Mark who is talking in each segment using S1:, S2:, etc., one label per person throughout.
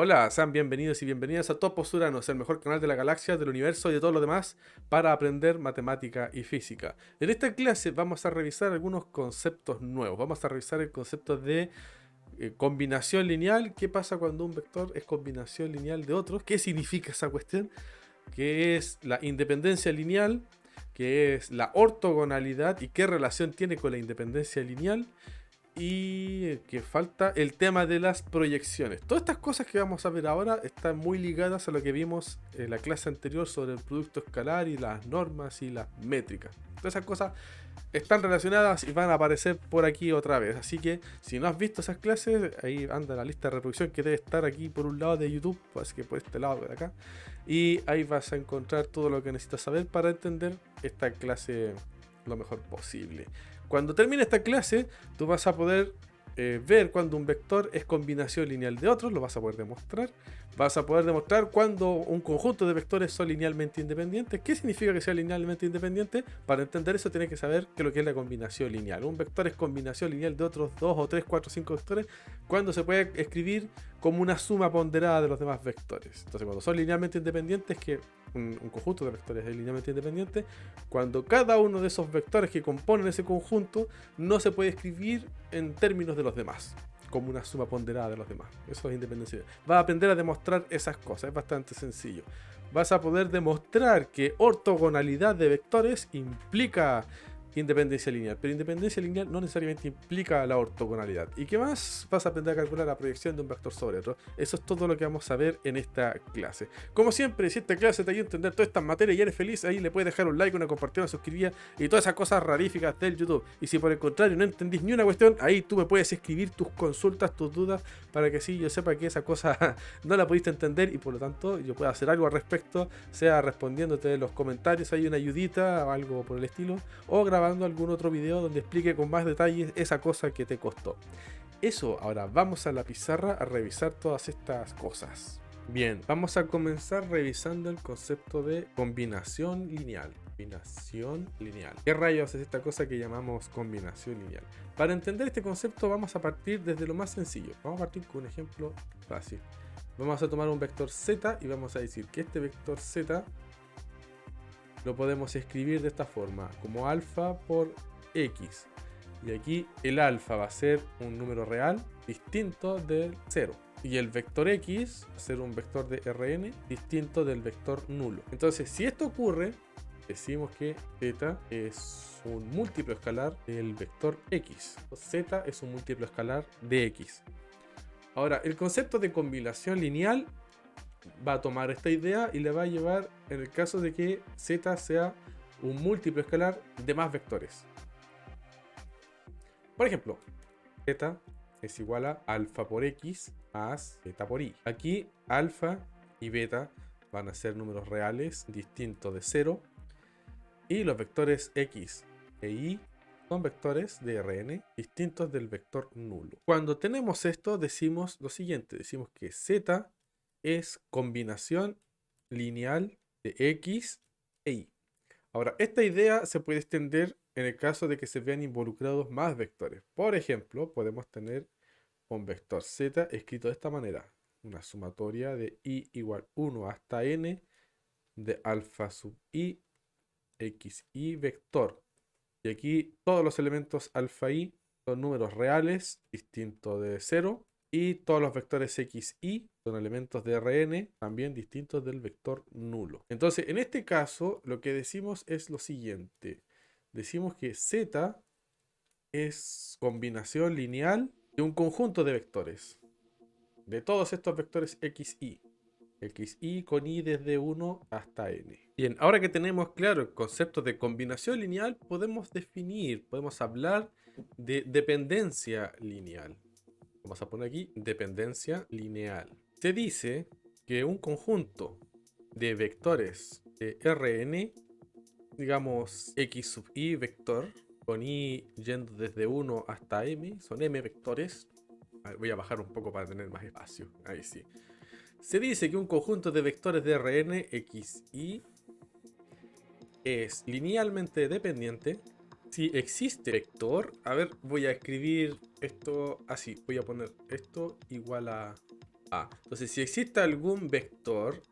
S1: Hola, sean bienvenidos y bienvenidas a Topos Uranos, el mejor canal de la galaxia, del universo y de todo lo demás para aprender matemática y física. En esta clase vamos a revisar algunos conceptos nuevos. Vamos a revisar el concepto de combinación lineal. ¿Qué pasa cuando un vector es combinación lineal de otros? ¿Qué significa esa cuestión? ¿Qué es la independencia lineal? ¿Qué es la ortogonalidad? ¿Y qué relación tiene con la independencia lineal? Y que falta el tema de las proyecciones. Todas estas cosas que vamos a ver ahora están muy ligadas a lo que vimos en la clase anterior sobre el producto escalar y las normas y las métricas. Todas esas cosas están relacionadas y van a aparecer por aquí otra vez. Así que si no has visto esas clases, ahí anda la lista de reproducción que debe estar aquí por un lado de YouTube, así que por este lado de acá. Y ahí vas a encontrar todo lo que necesitas saber para entender esta clase lo mejor posible. Cuando termine esta clase, tú vas a poder ver cuando un vector es combinación lineal de otros, lo vas a poder demostrar. Vas a poder demostrar cuando un conjunto de vectores son linealmente independientes. ¿Qué significa que sea linealmente independiente? Para entender eso tienes que saber qué es lo que es la combinación lineal. Un vector es combinación lineal de otros 2 o 3, 4, 5 vectores cuando se puede escribir como una suma ponderada de los demás vectores. Entonces cuando son linealmente independientes, que un conjunto de vectores es linealmente independiente, cuando cada uno de esos vectores que componen ese conjunto no se puede escribir en términos de los demás, como una suma ponderada de los demás. Eso es independencia. Vas a aprender a demostrar esas cosas, es bastante sencillo. Vas a poder demostrar que ortogonalidad de vectores implica independencia lineal, pero independencia lineal no necesariamente implica la ortogonalidad. ¿Y qué más? Vas a aprender a calcular la proyección de un vector sobre otro. Eso es todo lo que vamos a ver en esta clase. Como siempre, si esta clase te ayuda a entender todas estas materias y eres feliz, ahí le puedes dejar un like, una compartida, una suscribida y todas esas cosas raríficas del YouTube. Y si por el contrario no entendís ni una cuestión, ahí tú me puedes escribir tus consultas, tus dudas, para que así yo sepa que esa cosa no la pudiste entender y por lo tanto yo pueda hacer algo al respecto, sea respondiéndote en los comentarios, hay una ayudita o algo por el estilo, o grabando algún otro video donde explique con más detalles esa cosa que te costó. Eso, ahora vamos a la pizarra a revisar todas estas cosas. Bien, vamos a comenzar revisando el concepto de combinación lineal. Combinación lineal. ¿Qué rayos es esta cosa que llamamos combinación lineal? Para entender este concepto vamos a partir desde lo más sencillo. Vamos a partir con un ejemplo fácil. Vamos a tomar un vector z y vamos a decir que este vector z lo podemos escribir de esta forma, como alfa por x. Y aquí el alfa va a ser un número real distinto del 0. Y el vector x va a ser un vector de Rn distinto del vector nulo. Entonces, si esto ocurre, decimos que z es un múltiplo escalar del vector x. Z es un múltiplo escalar de x. Ahora, el concepto de combinación lineal va a tomar esta idea y le va a llevar en el caso de que z sea un múltiplo escalar de más vectores. Por ejemplo, z es igual a alfa por x más beta por y. Aquí alfa y beta van a ser números reales distintos de 0 y los vectores x e y son vectores de Rn distintos del vector nulo. Cuando tenemos esto decimos lo siguiente, decimos que z es combinación lineal de x e y. Ahora, esta idea se puede extender en el caso de que se vean involucrados más vectores. Por ejemplo, podemos tener un vector z escrito de esta manera. Una sumatoria de i igual 1 hasta n de alfa sub i x y vector. Y aquí todos los elementos alfa i son números reales distintos de 0. Y todos los vectores x, y son elementos de Rn también distintos del vector nulo. Entonces, en este caso, lo que decimos es lo siguiente. Decimos que z es combinación lineal de un conjunto de vectores. De todos estos vectores x, y. X, y con i desde 1 hasta n. Bien, ahora que tenemos claro el concepto de combinación lineal, podemos hablar de dependencia lineal. Vamos a poner aquí dependencia lineal. Se dice que un conjunto de vectores de Rn, digamos x sub i vector, con i yendo desde 1 hasta m, son m vectores. A ver, voy a bajar un poco para tener más espacio. Ahí sí. Se dice que un conjunto de vectores de Rn, x, y es linealmente dependiente si existe vector. A ver, voy a escribir esto así. Voy a poner esto igual a A. Entonces, si existe algún vector,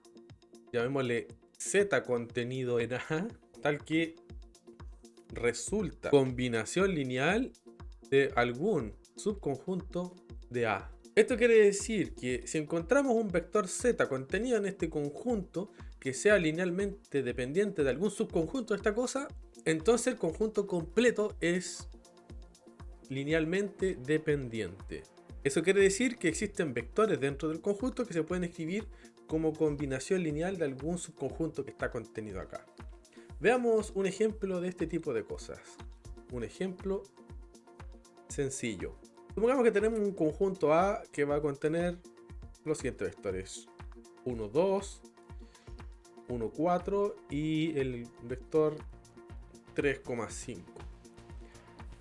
S1: llamémosle Z contenido en A, tal que resulta combinación lineal de algún subconjunto de A. Esto quiere decir que si encontramos un vector Z contenido en este conjunto que sea linealmente dependiente de algún subconjunto de esta cosa, entonces el conjunto completo es linealmente dependiente. Eso quiere decir que existen vectores dentro del conjunto que se pueden escribir como combinación lineal de algún subconjunto que está contenido acá. Veamos un ejemplo de este tipo de cosas. Un ejemplo sencillo. Supongamos que tenemos un conjunto A que va a contener los siguientes vectores: 1, 2, 1, 4 y el vector 3,5.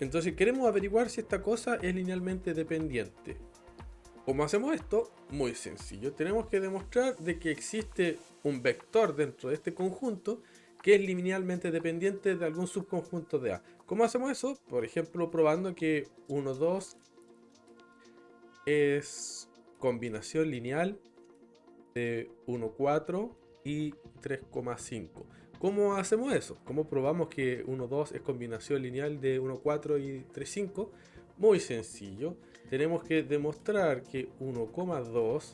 S1: Entonces queremos averiguar si esta cosa es linealmente dependiente. ¿Cómo hacemos esto? Muy sencillo. Tenemos que demostrar de que existe un vector dentro de este conjunto que es linealmente dependiente de algún subconjunto de A. ¿Cómo hacemos eso? Por ejemplo, probando que 1, 2 es combinación lineal de 1, 4 y 3,5. ¿Cómo hacemos eso? ¿Cómo probamos que 1, 2 es combinación lineal de 1, 4 y 3,5? Muy sencillo. Tenemos que demostrar que 1,2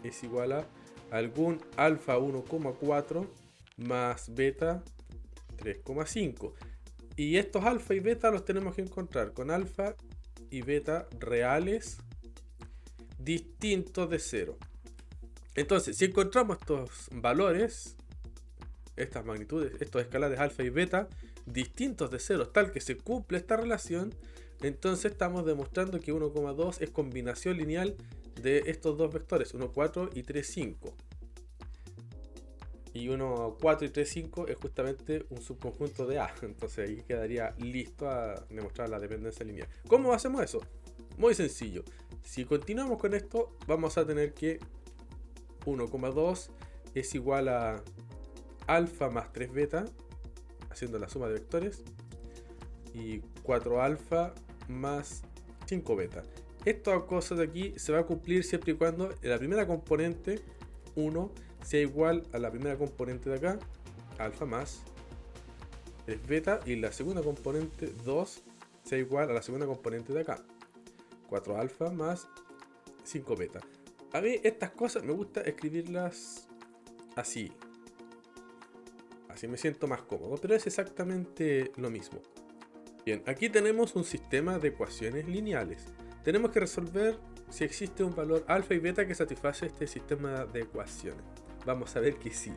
S1: es igual a algún alfa 1,4 más beta 3,5. Y estos alfa y beta los tenemos que encontrar con alfa y beta reales distintos de 0. Entonces, si encontramos estos valores, estas magnitudes, estos escalares alfa y beta distintos de 0, tal que se cumple esta relación, entonces estamos demostrando que 1,2 es combinación lineal de estos dos vectores, 1,4 y 3,5. Y 1,4 y 3,5 es justamente un subconjunto de A. Entonces ahí quedaría listo a demostrar la dependencia lineal. ¿Cómo hacemos eso? Muy sencillo. Si continuamos con esto, vamos a tener que 1,2 es igual a alfa más 3 beta, haciendo la suma de vectores, y 4 alfa más 5 beta. Esta cosa de aquí se va a cumplir siempre y cuando la primera componente 1 sea igual a la primera componente de acá, alfa más 3 beta, y la segunda componente 2 sea igual a la segunda componente de acá, 4 alfa más 5 beta. A mí estas cosas me gusta escribirlas así. Así me siento más cómodo, pero es exactamente lo mismo. Bien, aquí tenemos un sistema de ecuaciones lineales. Tenemos que resolver si existe un valor alfa y beta que satisface este sistema de ecuaciones. Vamos a ver que sí.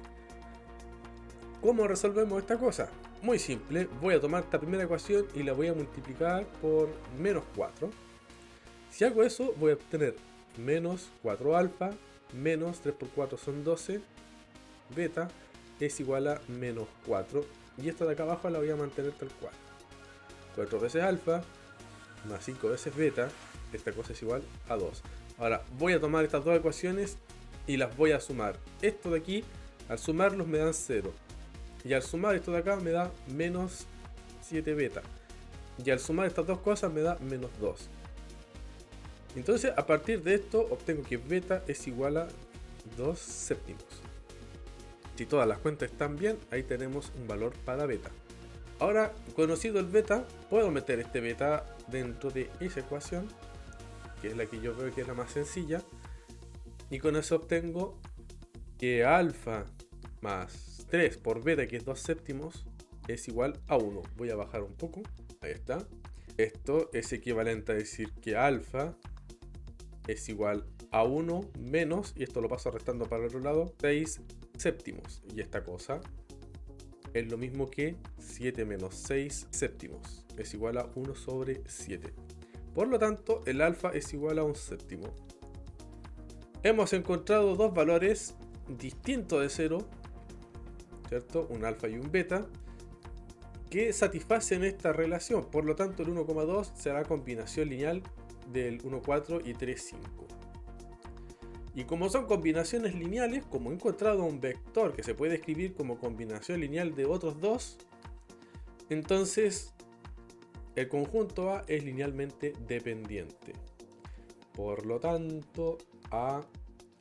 S1: ¿Cómo resolvemos esta cosa? Muy simple, voy a tomar esta primera ecuación y la voy a multiplicar por menos 4. Si hago eso, voy a obtener menos 4 alfa menos 3 por 4 son 12 beta es igual a menos 4, y esta de acá abajo la voy a mantener tal cual. 4 veces alfa más 5 veces beta, esta cosa es igual a 2. Ahora voy a tomar estas dos ecuaciones y las voy a sumar. Esto de aquí, al sumarlos me dan 0, y al sumar esto de acá me da menos 7 beta, y al sumar estas dos cosas me da menos 2. Entonces a partir de esto obtengo que beta es igual a 2 séptimos. Si todas las cuentas están bien, ahí tenemos un valor para beta. Ahora, conocido el beta, puedo meter este beta dentro de esa ecuación, que es la que yo veo que es la más sencilla, y con eso obtengo que alfa más 3 por beta, que es 2 séptimos, es igual a 1. Voy a bajar un poco, ahí está. Esto es equivalente a decir que alfa es igual a 1 menos, y esto lo paso restando para el otro lado, 6 séptimos. Y esta cosa es lo mismo que 7 menos 6 séptimos. Es igual a 1 sobre 7. Por lo tanto, el alfa es igual a 1 séptimo. Hemos encontrado dos valores distintos de 0, ¿cierto? Un alfa y un beta, que satisfacen esta relación. Por lo tanto, el 1,2 será combinación lineal del 1,4 y 3,5. Y como son combinaciones lineales, como he encontrado un vector que se puede escribir como combinación lineal de otros dos, entonces el conjunto A es linealmente dependiente. Por lo tanto, A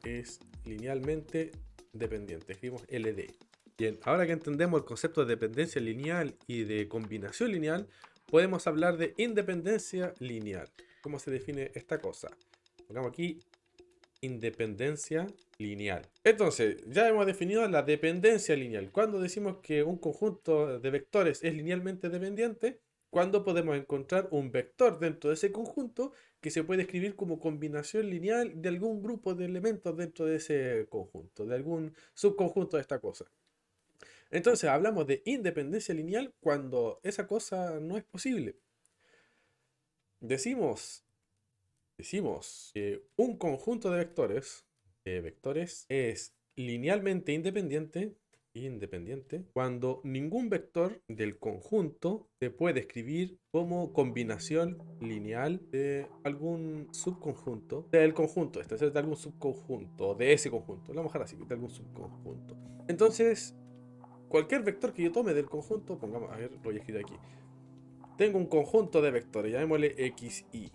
S1: es linealmente dependiente. Escribimos LD. Bien, ahora que entendemos el concepto de dependencia lineal y de combinación lineal, podemos hablar de independencia lineal. ¿Cómo se define esta cosa? Pongamos aquí independencia lineal. Entonces, ya hemos definido la dependencia lineal. Cuando decimos que un conjunto de vectores es linealmente dependiente, cuando podemos encontrar un vector dentro de ese conjunto que se puede escribir como combinación lineal de algún grupo de elementos dentro de ese conjunto, de algún subconjunto de esta cosa. Entonces hablamos de independencia lineal cuando esa cosa no es posible. Decimos que un conjunto de vectores es linealmente independiente cuando ningún vector del conjunto se puede escribir como combinación lineal de algún subconjunto del conjunto, es decir, de algún subconjunto, de ese conjunto. Lo vamos a dejar así, de algún subconjunto. Entonces, cualquier vector que yo tome del conjunto, pongamos, a ver, lo voy a escribir aquí. Tengo un conjunto de vectores, llamémosle xy,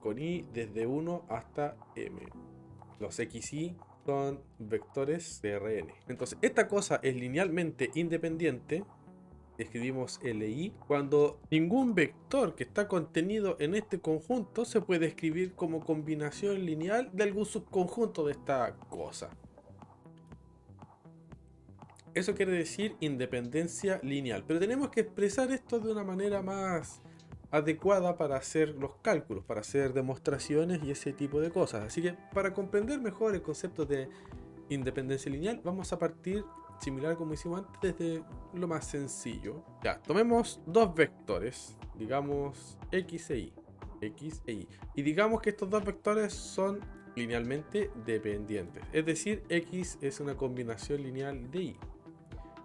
S1: con i desde 1 hasta m. Los xy son vectores de Rn. Entonces, esta cosa es linealmente independiente. Escribimos li cuando ningún vector que está contenido en este conjunto se puede escribir como combinación lineal de algún subconjunto de esta cosa. Eso quiere decir independencia lineal. Pero tenemos que expresar esto de una manera más adecuada para hacer los cálculos, para hacer demostraciones y ese tipo de cosas. Así que para comprender mejor el concepto de independencia lineal, vamos a partir similar como hicimos antes desde lo más sencillo. Ya, tomemos dos vectores, digamos x e y. Y digamos que estos dos vectores son linealmente dependientes. Es decir, x es una combinación lineal de y.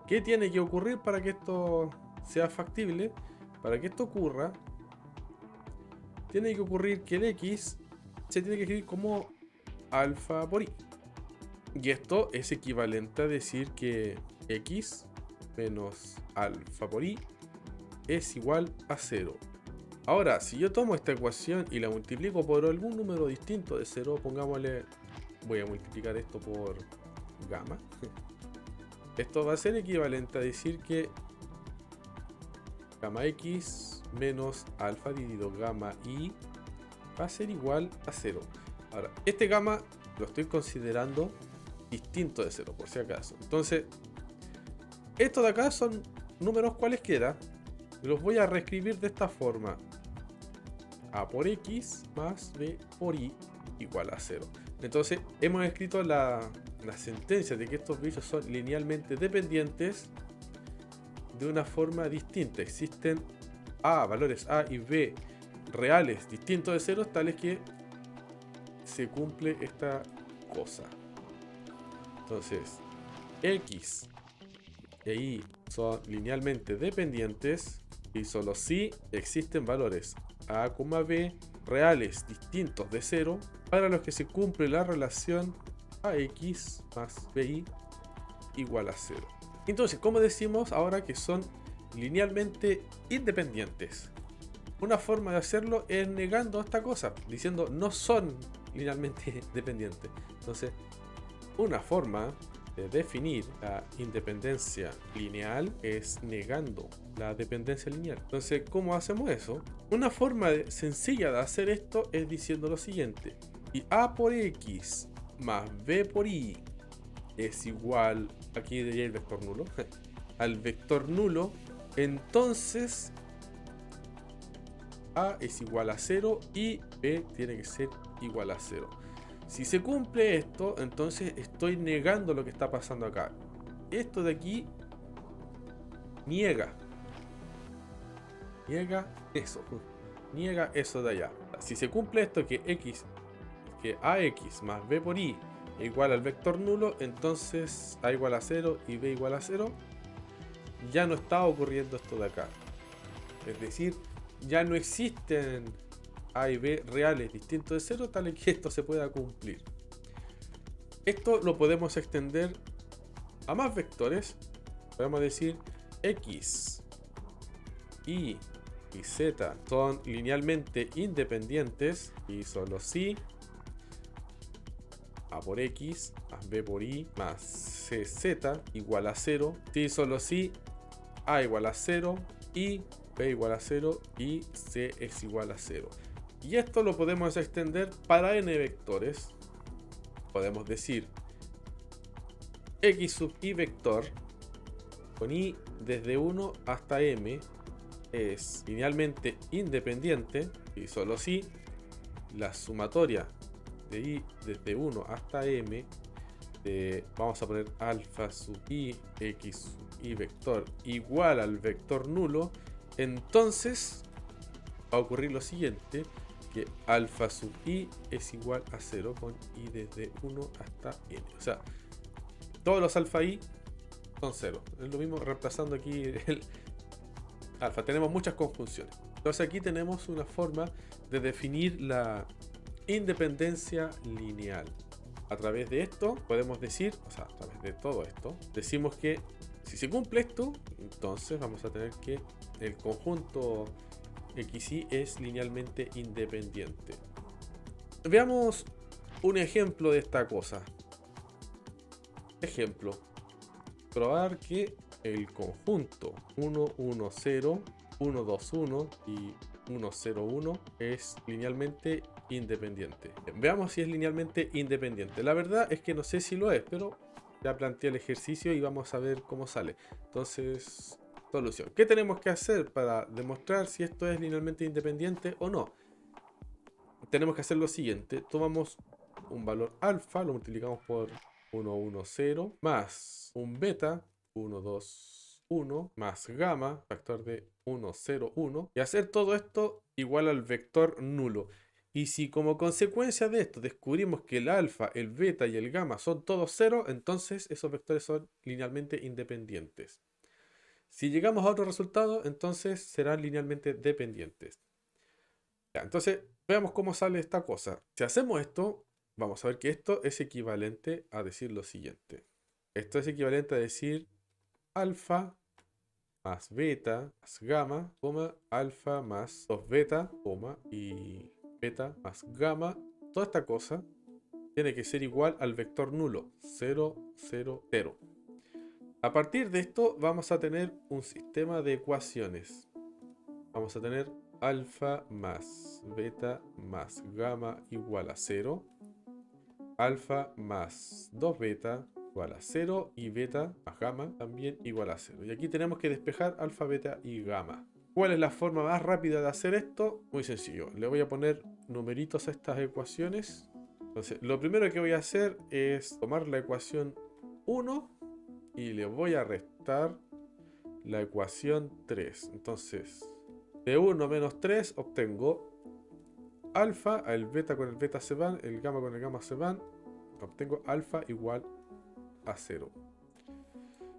S1: ¿Qué tiene que ocurrir para que esto sea factible? Para que esto ocurra, tiene que ocurrir que el x se tiene que escribir como alfa por y. Y esto es equivalente a decir que x menos alfa por y es igual a 0. Ahora, si yo tomo esta ecuación y la multiplico por algún número distinto de 0, pongámosle, voy a multiplicar esto por gamma. Esto va a ser equivalente a decir que gamma x menos alfa dividido gamma y va a ser igual a 0. Ahora, este gamma lo estoy considerando distinto de 0, por si acaso. Entonces, estos de acá son números cualesquiera. Los voy a reescribir de esta forma. A por x más b por y igual a 0. Entonces, hemos escrito la sentencia de que estos bichos son linealmente dependientes de una forma distinta. Existen valores a y b reales distintos de 0, tales que se cumple esta cosa. Entonces, x e y son linealmente dependientes y solo si existen valores a, b reales distintos de 0 para los que se cumple la relación ax más bi igual a 0. Entonces, ¿cómo decimos ahora que son linealmente independientes? Una forma de hacerlo es negando esta cosa, diciendo no son linealmente dependientes. Entonces, una forma de definir la independencia lineal es negando la dependencia lineal. Entonces, ¿cómo hacemos eso? Una forma sencilla de hacer esto es diciendo lo siguiente: y a por x más b por y es igual, aquí diría el vector nulo, al vector nulo, entonces a es igual a 0 y b tiene que ser igual a 0. Si se cumple esto, entonces estoy negando lo que está pasando acá. Esto de aquí niega eso. Niega eso de allá. Si se cumple esto, que ax más b por y es igual al vector nulo, entonces a igual a 0 y b igual a 0, ya no está ocurriendo esto de acá. Es decir, ya no existen a y b reales distintos de 0, tal que esto se pueda cumplir. Esto lo podemos extender a más vectores. Podemos decir x, y z son linealmente independientes y solo si A por X más B por Y más CZ igual a 0. Si solo si A igual a 0 y B igual a 0 y C es igual a 0. Y esto lo podemos extender para n vectores. Podemos decir X sub Y vector con Y desde 1 hasta M es linealmente independiente y solo si la sumatoria de Y desde 1 hasta M vamos a poner alfa sub I X sub Y vector igual al vector nulo, entonces va a ocurrir lo siguiente, que alfa sub I es igual a 0 con I desde 1 hasta N. O sea, todos los alfa I son 0. Es lo mismo reemplazando aquí el alfa. Tenemos muchas conjunciones. Entonces aquí tenemos una forma de definir la independencia lineal. A través de esto podemos decir, o sea, a través de todo esto, decimos que si se cumple esto, entonces vamos a tener que el conjunto XY es linealmente independiente. Veamos un ejemplo de esta cosa. Ejemplo. Probar que el conjunto 1, 1, 0, 1, 2, 1 y 1, 0, 1 es linealmente independiente. Veamos si es linealmente independiente. La verdad es que no sé si lo es, pero ya planteé el ejercicio y vamos a ver cómo sale. Entonces, solución. ¿Qué tenemos que hacer para demostrar si esto es linealmente independiente o no? Tenemos que hacer lo siguiente. Tomamos un valor alfa, lo multiplicamos por 1, 1, 0, más un beta, 1, 2, 1, más gamma, factor de 1, 0, 1, y hacer todo esto igual al vector nulo. Y si como consecuencia de esto descubrimos que el alfa, el beta y el gamma son todos 0, entonces esos vectores son linealmente independientes. Si llegamos a otro resultado, entonces serán linealmente dependientes. Ya, entonces veamos cómo sale esta cosa. Si hacemos esto, vamos a ver que esto es equivalente a decir lo siguiente. Esto es equivalente a decir alfa más beta más gamma, alfa más 2 beta, y beta más gamma. Toda esta cosa tiene que ser igual al vector nulo, 0, 0, 0. A partir de esto vamos a tener un sistema de ecuaciones. Vamos a tener alfa más beta más gamma igual a 0. Alfa más 2 beta igual a 0 y beta más gamma también igual a 0. Y aquí tenemos que despejar alfa, beta y gamma. ¿Cuál es la forma más rápida de hacer esto? Muy sencillo. Le voy a poner numeritos a estas ecuaciones. Entonces, lo primero que voy a hacer es tomar la ecuación 1 y le voy a restar la ecuación 3. Entonces, de 1 menos 3 obtengo alfa, el beta con el beta se van, el gamma con el gamma se van, obtengo alfa igual a 0.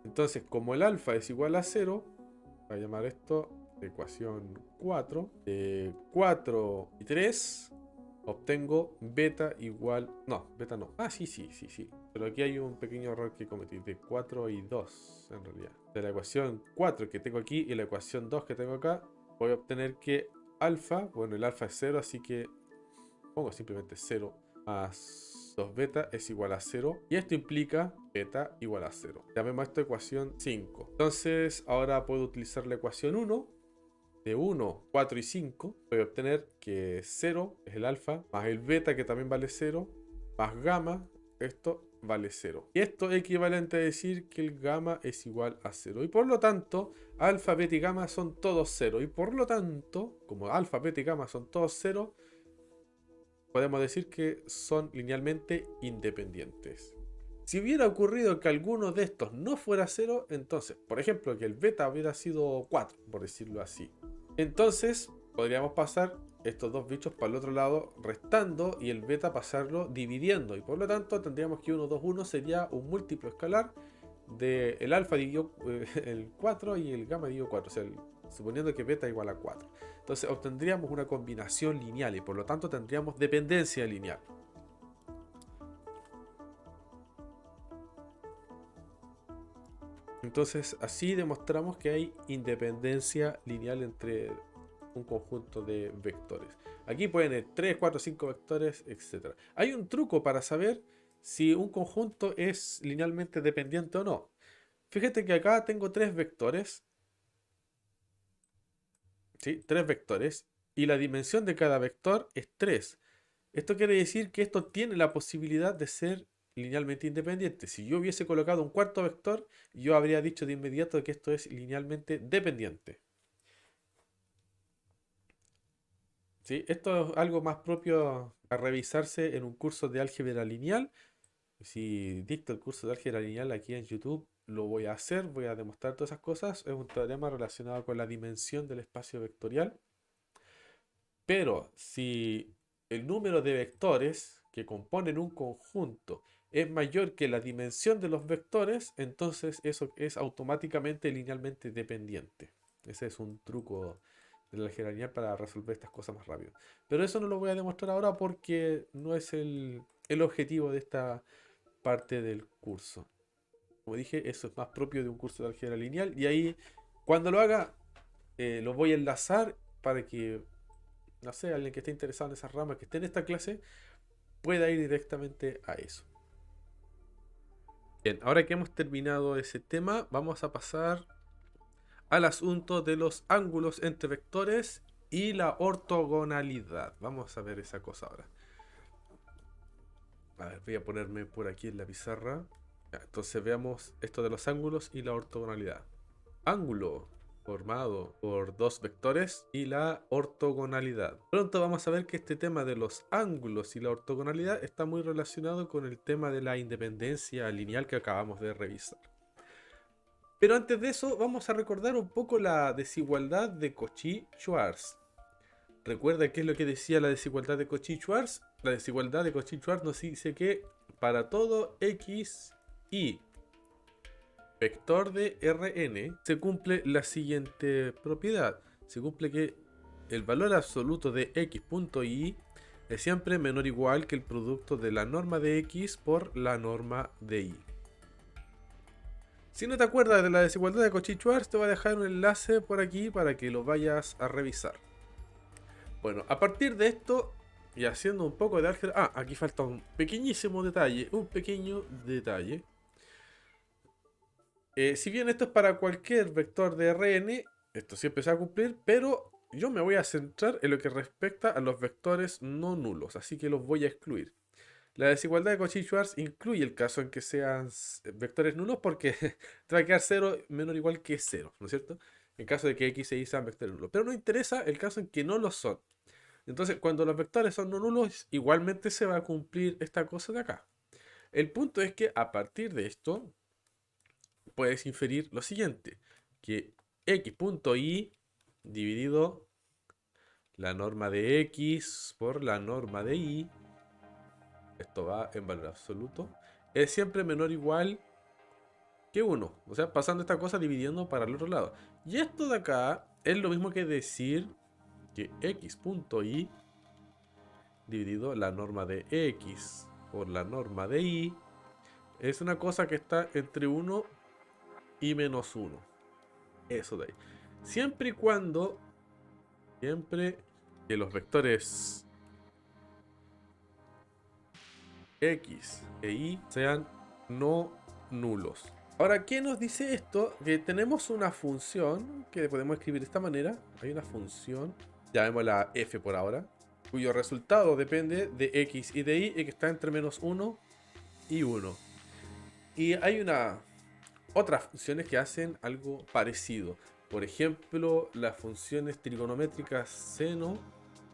S1: Entonces, como el alfa es igual a 0, voy a llamar esto ecuación 4. De 4 y 3 obtengo beta igual... No, beta no. Ah, sí. Pero aquí hay un pequeño error que cometí. De 4 y 2, en realidad. De la ecuación 4 que tengo aquí y la ecuación 2 que tengo acá, voy a obtener que alfa, bueno, el alfa es 0, así que pongo simplemente 0 más 2 beta es igual a 0. Y esto implica beta igual a 0. Llamemos esto ecuación 5. Entonces, ahora puedo utilizar la ecuación 1. De 1, 4 y 5 voy a obtener que 0 es el alfa, más el beta que también vale 0, más gamma, esto vale 0. Y esto es equivalente a decir que el gamma es igual a 0. Y por lo tanto, alfa, beta y gamma son todos 0. Y por lo tanto, como alfa, beta y gamma son todos 0, podemos decir que son linealmente independientes. Si hubiera ocurrido que alguno de estos no fuera 0, entonces, por ejemplo, que el beta hubiera sido 4, por decirlo así. Entonces, podríamos pasar estos dos bichos para el otro lado restando y el beta pasarlo dividiendo. Y por lo tanto, tendríamos que 1, 2, 1 sería un múltiplo escalar del alfa dividido el 4 y el gamma dividido 4. O sea, suponiendo que beta igual a 4. Entonces, obtendríamos una combinación lineal y por lo tanto tendríamos dependencia lineal. Entonces, así demostramos que hay independencia lineal entre un conjunto de vectores. Aquí pueden ir 3, 4, 5 vectores, etc. Hay un truco para saber si un conjunto es linealmente dependiente o no. Fíjate que acá tengo tres vectores, ¿sí? Tres vectores, y la dimensión de cada vector es 3. Esto quiere decir que esto tiene la posibilidad de ser linealmente independiente. Si yo hubiese colocado un cuarto vector, yo habría dicho de inmediato que esto es linealmente dependiente. ¿Sí? Esto es algo más propio a revisarse en un curso de álgebra lineal. Si dicto el curso de álgebra lineal aquí en YouTube, lo voy a hacer, voy a demostrar todas esas cosas. Es un teorema relacionado con la dimensión del espacio vectorial. Pero si el número de vectores que componen un conjunto es mayor que la dimensión de los vectores, entonces eso es automáticamente linealmente dependiente. Ese es un truco de la álgebra lineal para resolver estas cosas más rápido. Pero eso no lo voy a demostrar ahora porque no es el objetivo de esta parte del curso. Como dije, eso es más propio de un curso de álgebra lineal. Y ahí, cuando lo haga, lo voy a enlazar para que, no sé, alguien que esté interesado en esas ramas, que esté en esta clase, pueda ir directamente a eso. Bien, ahora que hemos terminado ese tema, vamos a pasar al asunto de los ángulos entre vectores y la ortogonalidad. Vamos a ver esa cosa ahora. A ver, voy a ponerme por aquí en la pizarra. Ya, entonces veamos esto de los ángulos y la ortogonalidad. Ángulo formado por dos vectores y la ortogonalidad. Pronto vamos a ver que este tema de los ángulos y la ortogonalidad está muy relacionado con el tema de la independencia lineal que acabamos de revisar. Pero antes de eso vamos a recordar un poco la desigualdad de Cauchy-Schwarz. ¿Recuerda qué es lo que decía la desigualdad de Cauchy-Schwarz? La desigualdad de Cauchy-Schwarz nos dice que para todo x y vector de Rn se cumple la siguiente propiedad. Se cumple que el valor absoluto de x.y es siempre menor o igual que el producto de la norma de x por la norma de y. Si no te acuerdas de la desigualdad de Cauchy-Schwarz, te voy a dejar un enlace por aquí para que lo vayas a revisar. Bueno, a partir de esto, y haciendo un poco de álgebra... Ah, aquí falta un pequeñísimo detalle, un pequeño detalle. Si bien esto es para cualquier vector de Rn, esto siempre se va a cumplir, pero yo me voy a centrar en lo que respecta a los vectores no nulos, así que los voy a excluir. La desigualdad de Cauchy-Schwarz incluye el caso en que sean vectores nulos porque te va a quedar 0 menor o igual que 0, ¿no es cierto? En caso de que x y y sean vectores nulos. Pero no interesa el caso en que no lo son. Entonces, cuando los vectores son no nulos, igualmente se va a cumplir esta cosa de acá. El punto es que a partir de esto, puedes inferir lo siguiente, que x.y dividido la norma de x por la norma de y, esto va en valor absoluto, es siempre menor o igual que 1. O sea, pasando esta cosa dividiendo para el otro lado. Y esto de acá es lo mismo que decir que x.y dividido la norma de x por la norma de y es una cosa que está entre 1 y menos 1. Eso de ahí. Siempre y cuando, siempre que los vectores x e y sean no nulos. Ahora, ¿qué nos dice esto? Que tenemos una función que podemos escribir de esta manera. Hay una función, llamémosla f por ahora, cuyo resultado depende de x y de y que está entre menos 1 y 1. Y hay otras funciones que hacen algo parecido. Por ejemplo, las funciones trigonométricas seno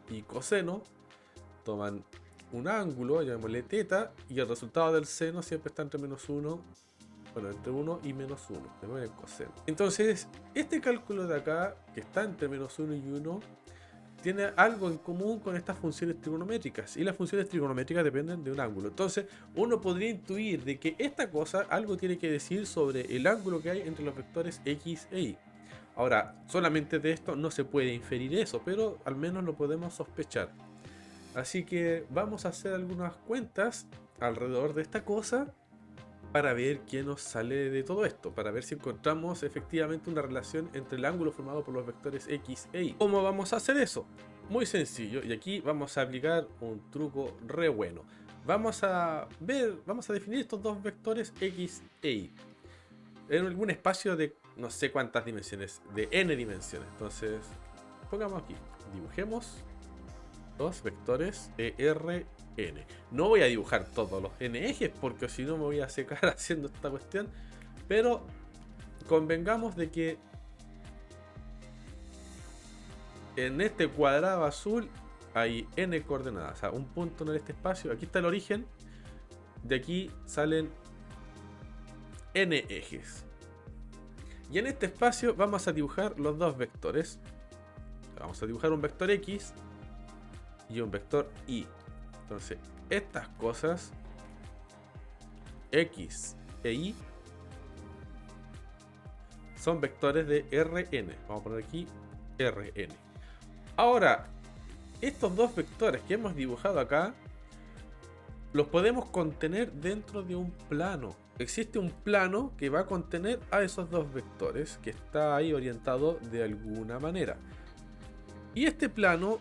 S1: y coseno toman un ángulo, llamémosle teta, y el resultado del seno siempre está entre menos 1, bueno, entre 1 y menos 1, en el coseno. Entonces, este cálculo de acá, que está entre menos 1 y 1, tiene algo en común con estas funciones trigonométricas. Y las funciones trigonométricas dependen de un ángulo. Entonces, uno podría intuir de que esta cosa algo tiene que decir sobre el ángulo que hay entre los vectores x e y. Ahora, solamente de esto no se puede inferir eso, pero al menos lo podemos sospechar. Así que vamos a hacer algunas cuentas alrededor de esta cosa para ver qué nos sale de todo esto, para ver si encontramos efectivamente una relación entre el ángulo formado por los vectores x e y. ¿Cómo vamos a hacer eso? Muy sencillo, y aquí vamos a aplicar un truco re bueno. vamos a definir estos dos vectores X e Y en algún espacio de no sé cuántas dimensiones, de n dimensiones. Entonces, pongamos aquí, dibujemos dos vectores ERN. No voy a dibujar todos los n ejes porque si no me voy a secar haciendo esta cuestión, pero convengamos de que en este cuadrado azul hay n coordenadas, o sea, un punto en este espacio. Aquí está el origen, de aquí salen n ejes. Y en este espacio vamos a dibujar los dos vectores. Vamos a dibujar un vector X y un vector Y. Entonces, estas cosas, X e Y, son vectores de Rn. Vamos a poner aquí Rn. Ahora, estos dos vectores que hemos dibujado acá, los podemos contener dentro de un plano. Existe un plano que va a contener a esos dos vectores, que está ahí orientado de alguna manera. Y este plano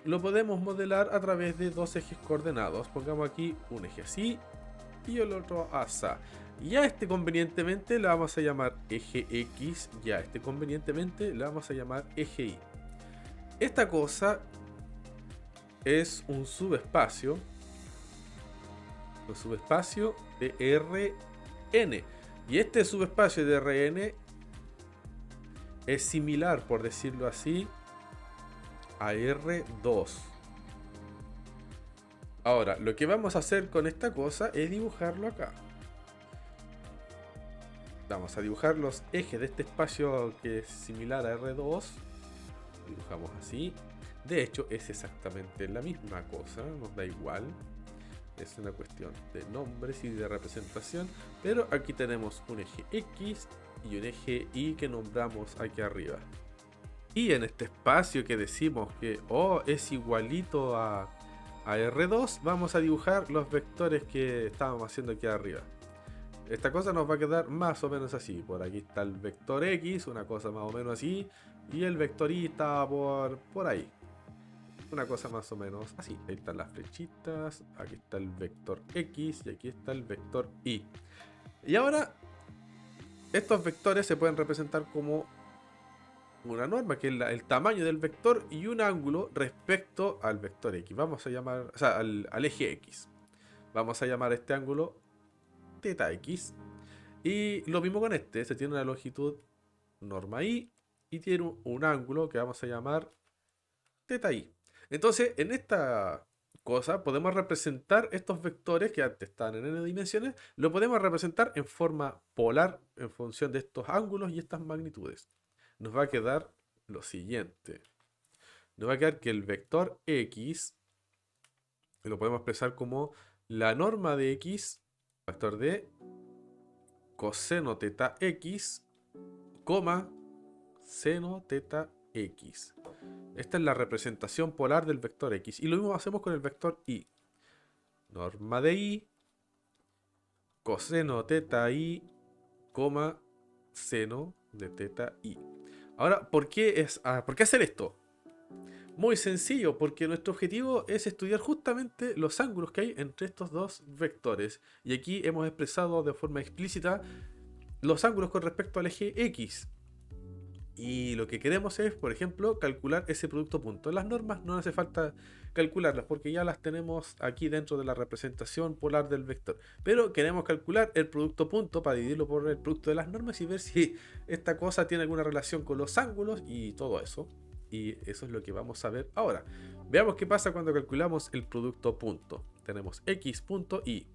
S1: lo podemos modelar a través de dos ejes coordenados. Pongamos aquí un eje así y el otro así. Y a este convenientemente le vamos a llamar eje X y a este convenientemente le vamos a llamar eje Y. Esta cosa es un subespacio de Rn. Y este subespacio de Rn es similar, por decirlo así, a R2. Ahora, lo que vamos a hacer con esta cosa es dibujarlo acá. Vamos a dibujar los ejes de este espacio que es similar a R2. Lo dibujamos así. De hecho, es exactamente la misma cosa, nos da igual. Es una cuestión de nombres y de representación. Pero aquí tenemos un eje X y un eje Y que nombramos aquí arriba. Y en este espacio que decimos que es igualito a R2, vamos a dibujar los vectores que estábamos haciendo aquí arriba. Esta cosa nos va a quedar más o menos así. Por aquí está el vector X, una cosa más o menos así. Y el vector Y está por ahí. Una cosa más o menos así. Ahí están las flechitas. Aquí está el vector X y aquí está el vector Y. Y ahora, estos vectores se pueden representar como una norma, que es el tamaño del vector y un ángulo respecto al vector X. Vamos a llamar, o sea, al eje X. Vamos a llamar este ángulo θ X. Y lo mismo con este. Se tiene una longitud norma Y y tiene un ángulo que vamos a llamar θ Y. Entonces, en esta cosa podemos representar estos vectores que antes estaban en n dimensiones, lo podemos representar en forma polar en función de estos ángulos y estas magnitudes. Nos va a quedar lo siguiente. Nos va a quedar que el vector X lo podemos expresar como la norma de X, factor de coseno θ X, coma seno θ X. Esta es la representación polar del vector X. Y lo mismo hacemos con el vector Y. Norma de Y, coseno θ Y, coma seno de θ Y. Ahora, ¿por qué hacer esto? Muy sencillo, porque nuestro objetivo es estudiar justamente los ángulos que hay entre estos dos vectores. Y aquí hemos expresado de forma explícita los ángulos con respecto al eje X. Y lo que queremos es, por ejemplo, calcular ese producto punto. Las normas no hace falta calcularlas porque ya las tenemos aquí dentro de la representación polar del vector. Pero queremos calcular el producto punto para dividirlo por el producto de las normas y ver si esta cosa tiene alguna relación con los ángulos y todo eso. Y eso es lo que vamos a ver ahora. Veamos qué pasa cuando calculamos el producto punto. Tenemos X punto Y.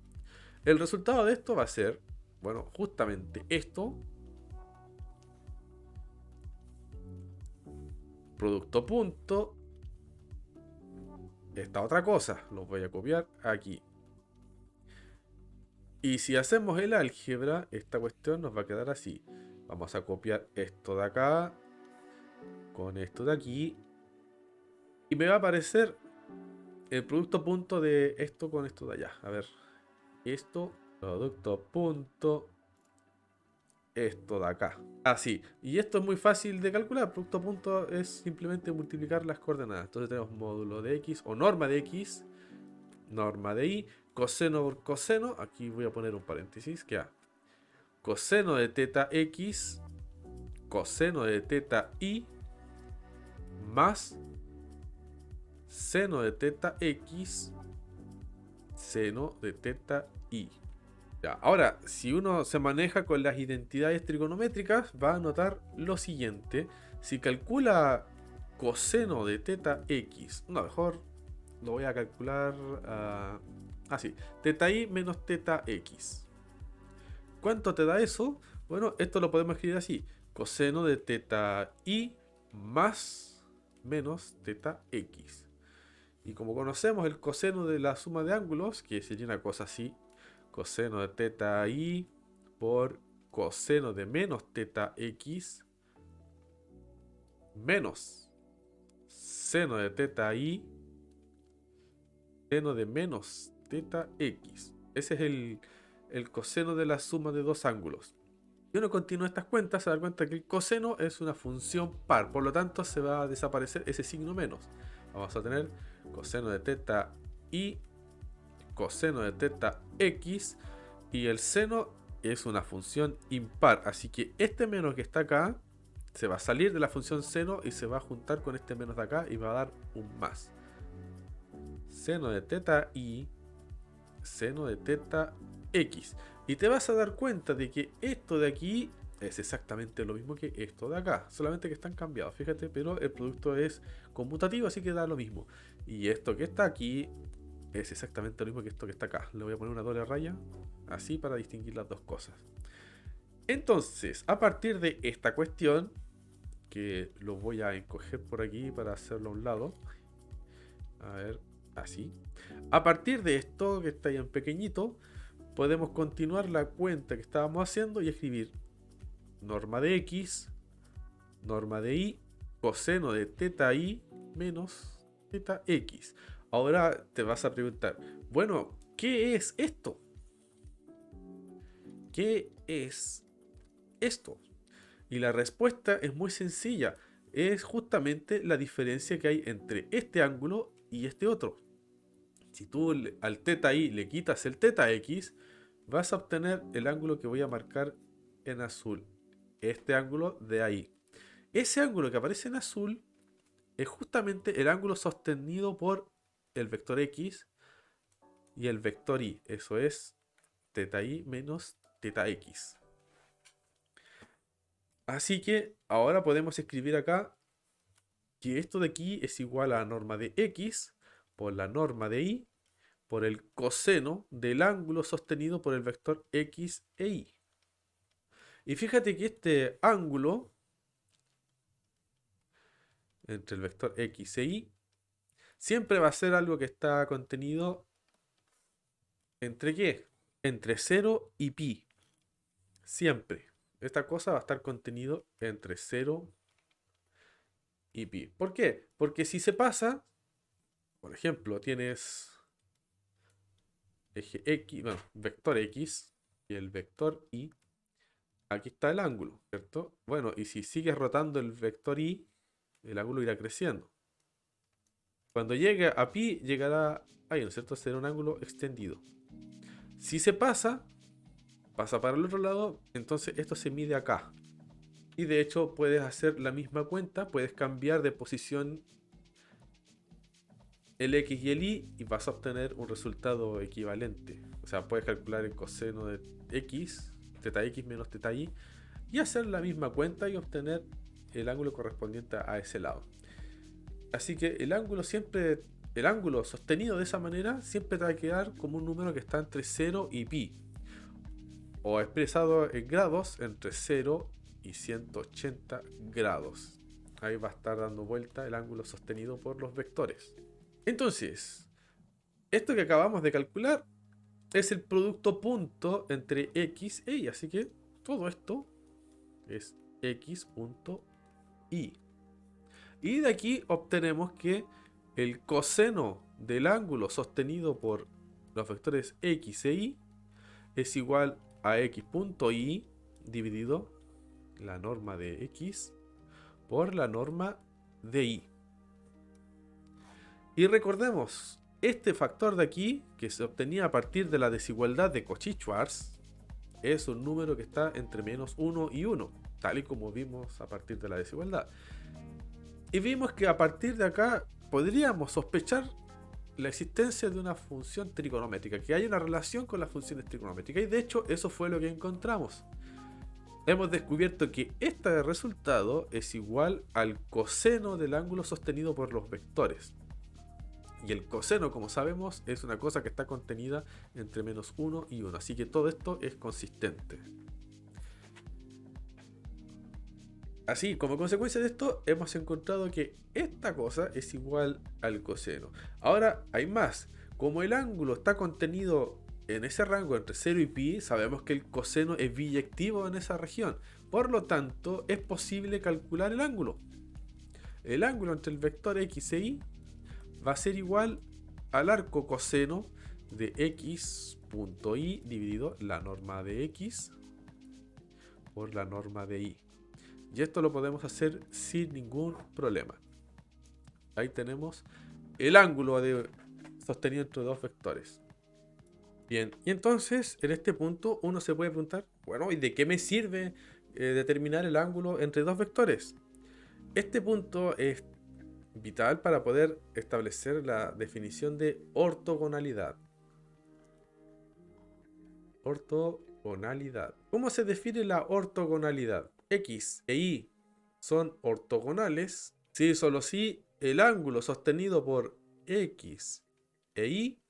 S1: El resultado de esto va a ser, bueno, justamente esto. Producto punto. Esta otra cosa. Los voy a copiar aquí. Y si hacemos el álgebra, esta cuestión nos va a quedar así. Vamos a copiar esto de acá con esto de aquí. Y me va a aparecer el producto punto de esto con esto de allá. A ver. Esto, producto punto, esto de acá. Así. Y esto es muy fácil de calcular. Producto punto es simplemente multiplicar las coordenadas. Entonces tenemos módulo de X o norma de X norma de i, coseno por coseno, aquí voy a poner un paréntesis, queda coseno de teta x, coseno de teta i, más seno de teta x, seno de teta i. Ya, ahora, si uno se maneja con las identidades trigonométricas, va a notar lo siguiente. Si calcula coseno de teta x, no, mejor lo voy a calcular así, teta i menos teta x. ¿Cuánto te da eso? Bueno, esto lo podemos escribir así, coseno de teta i más menos teta x. Y como conocemos el coseno de la suma de ángulos, que sería una cosa así, coseno de teta i por coseno de menos teta x menos seno de teta i seno de menos teta x. Ese es el coseno de la suma de dos ángulos. Si uno continúa estas cuentas, se da cuenta que el coseno es una función par, por lo tanto se va a desaparecer ese signo menos. Vamos a tener coseno de teta i, coseno de teta x, y el seno es una función impar, así que este menos que está acá se va a salir de la función seno y se va a juntar con este menos de acá y va a dar un más. Seno de teta i, seno de teta x. Y te vas a dar cuenta de que esto de aquí es exactamente lo mismo que esto de acá, solamente que están cambiados, fíjate, pero el producto es conmutativo, así que da lo mismo. Y esto que está aquí es exactamente lo mismo que esto que está acá. Le voy a poner una doble raya, así para distinguir las dos cosas. Entonces, a partir de esta cuestión, que lo voy a encoger por aquí para hacerlo a un lado, a ver, así. A partir de esto, que está ahí en pequeñito, podemos continuar la cuenta que estábamos haciendo y escribir norma de x, norma de y, coseno de teta i menos teta x. Ahora te vas a preguntar, bueno, ¿qué es esto? ¿Qué es esto? Y la respuesta es muy sencilla. Es justamente la diferencia que hay entre este ángulo y este otro. Si tú al teta i le quitas el teta x, vas a obtener el ángulo que voy a marcar en azul. Este ángulo de ahí. Ese ángulo que aparece en azul es justamente el ángulo sostenido por el vector x y el vector y. Eso es teta i menos teta x. Así que ahora podemos escribir acá que esto de aquí es igual a la norma de x por la norma de y por el coseno del ángulo sostenido por el vector x e y. Y fíjate que este ángulo entre el vector x e y siempre va a ser algo que está contenido ¿entre qué? Entre 0 y pi. Siempre. Esta cosa va a estar contenido entre 0 y pi. ¿Por qué? Porque si se pasa, por ejemplo, tienes eje x, bueno, vector x y el vector y, aquí está el ángulo, ¿cierto? Bueno, y si sigues rotando el vector y, el ángulo irá creciendo. Cuando llegue a pi, llegará ahí, ¿no es cierto? Será un ángulo extendido. Si se pasa para el otro lado, entonces esto se mide acá. Y de hecho puedes hacer la misma cuenta, puedes cambiar de posición el x y el y vas a obtener un resultado equivalente. O sea, puedes calcular el coseno de x, teta x menos teta y hacer la misma cuenta y obtener el ángulo correspondiente a ese lado. Así que el ángulo siempre, el ángulo sostenido de esa manera siempre te va a quedar como un número que está entre 0 y pi. O expresado en grados entre 0 y 180 grados. Ahí va a estar dando vuelta el ángulo sostenido por los vectores. Entonces, esto que acabamos de calcular es el producto punto entre x e y. Así que todo esto es x punto y. Y de aquí obtenemos que el coseno del ángulo sostenido por los vectores x e y es igual a x punto y dividido la norma de x por la norma de y. Y recordemos, Este factor de aquí, que se obtenía a partir de la desigualdad de Cauchy-Schwarz, es un número que está entre menos 1 y 1, tal y como vimos a partir de la desigualdad. Y vimos que a partir de acá podríamos sospechar la existencia de una función trigonométrica, que hay una relación con las funciones trigonométricas, y de hecho eso fue lo que encontramos. Hemos descubierto que este resultado es igual al coseno del ángulo sostenido por los vectores. Y el coseno, como sabemos, es una cosa que está contenida entre menos 1 y 1. Así que todo esto es consistente. Así, como consecuencia de esto, hemos encontrado que esta cosa es igual al coseno. Ahora, hay más. Como el ángulo está contenido en ese rango entre 0 y pi, sabemos que el coseno es biyectivo en esa región. Por lo tanto, es posible calcular el ángulo. El ángulo entre el vector x e y va a ser igual al arco coseno de x punto y dividido la norma de x por la norma de y. Y esto lo podemos hacer sin ningún problema. Ahí tenemos el ángulo sostenido entre dos vectores. Bien, y entonces en este punto uno se puede preguntar, bueno, ¿y de qué me sirve determinar el ángulo entre dos vectores? Este punto es vital para poder establecer la definición de ortogonalidad. Ortogonalidad. ¿Cómo se define la ortogonalidad? X e Y son ortogonales si solo si el ángulo sostenido por X e Y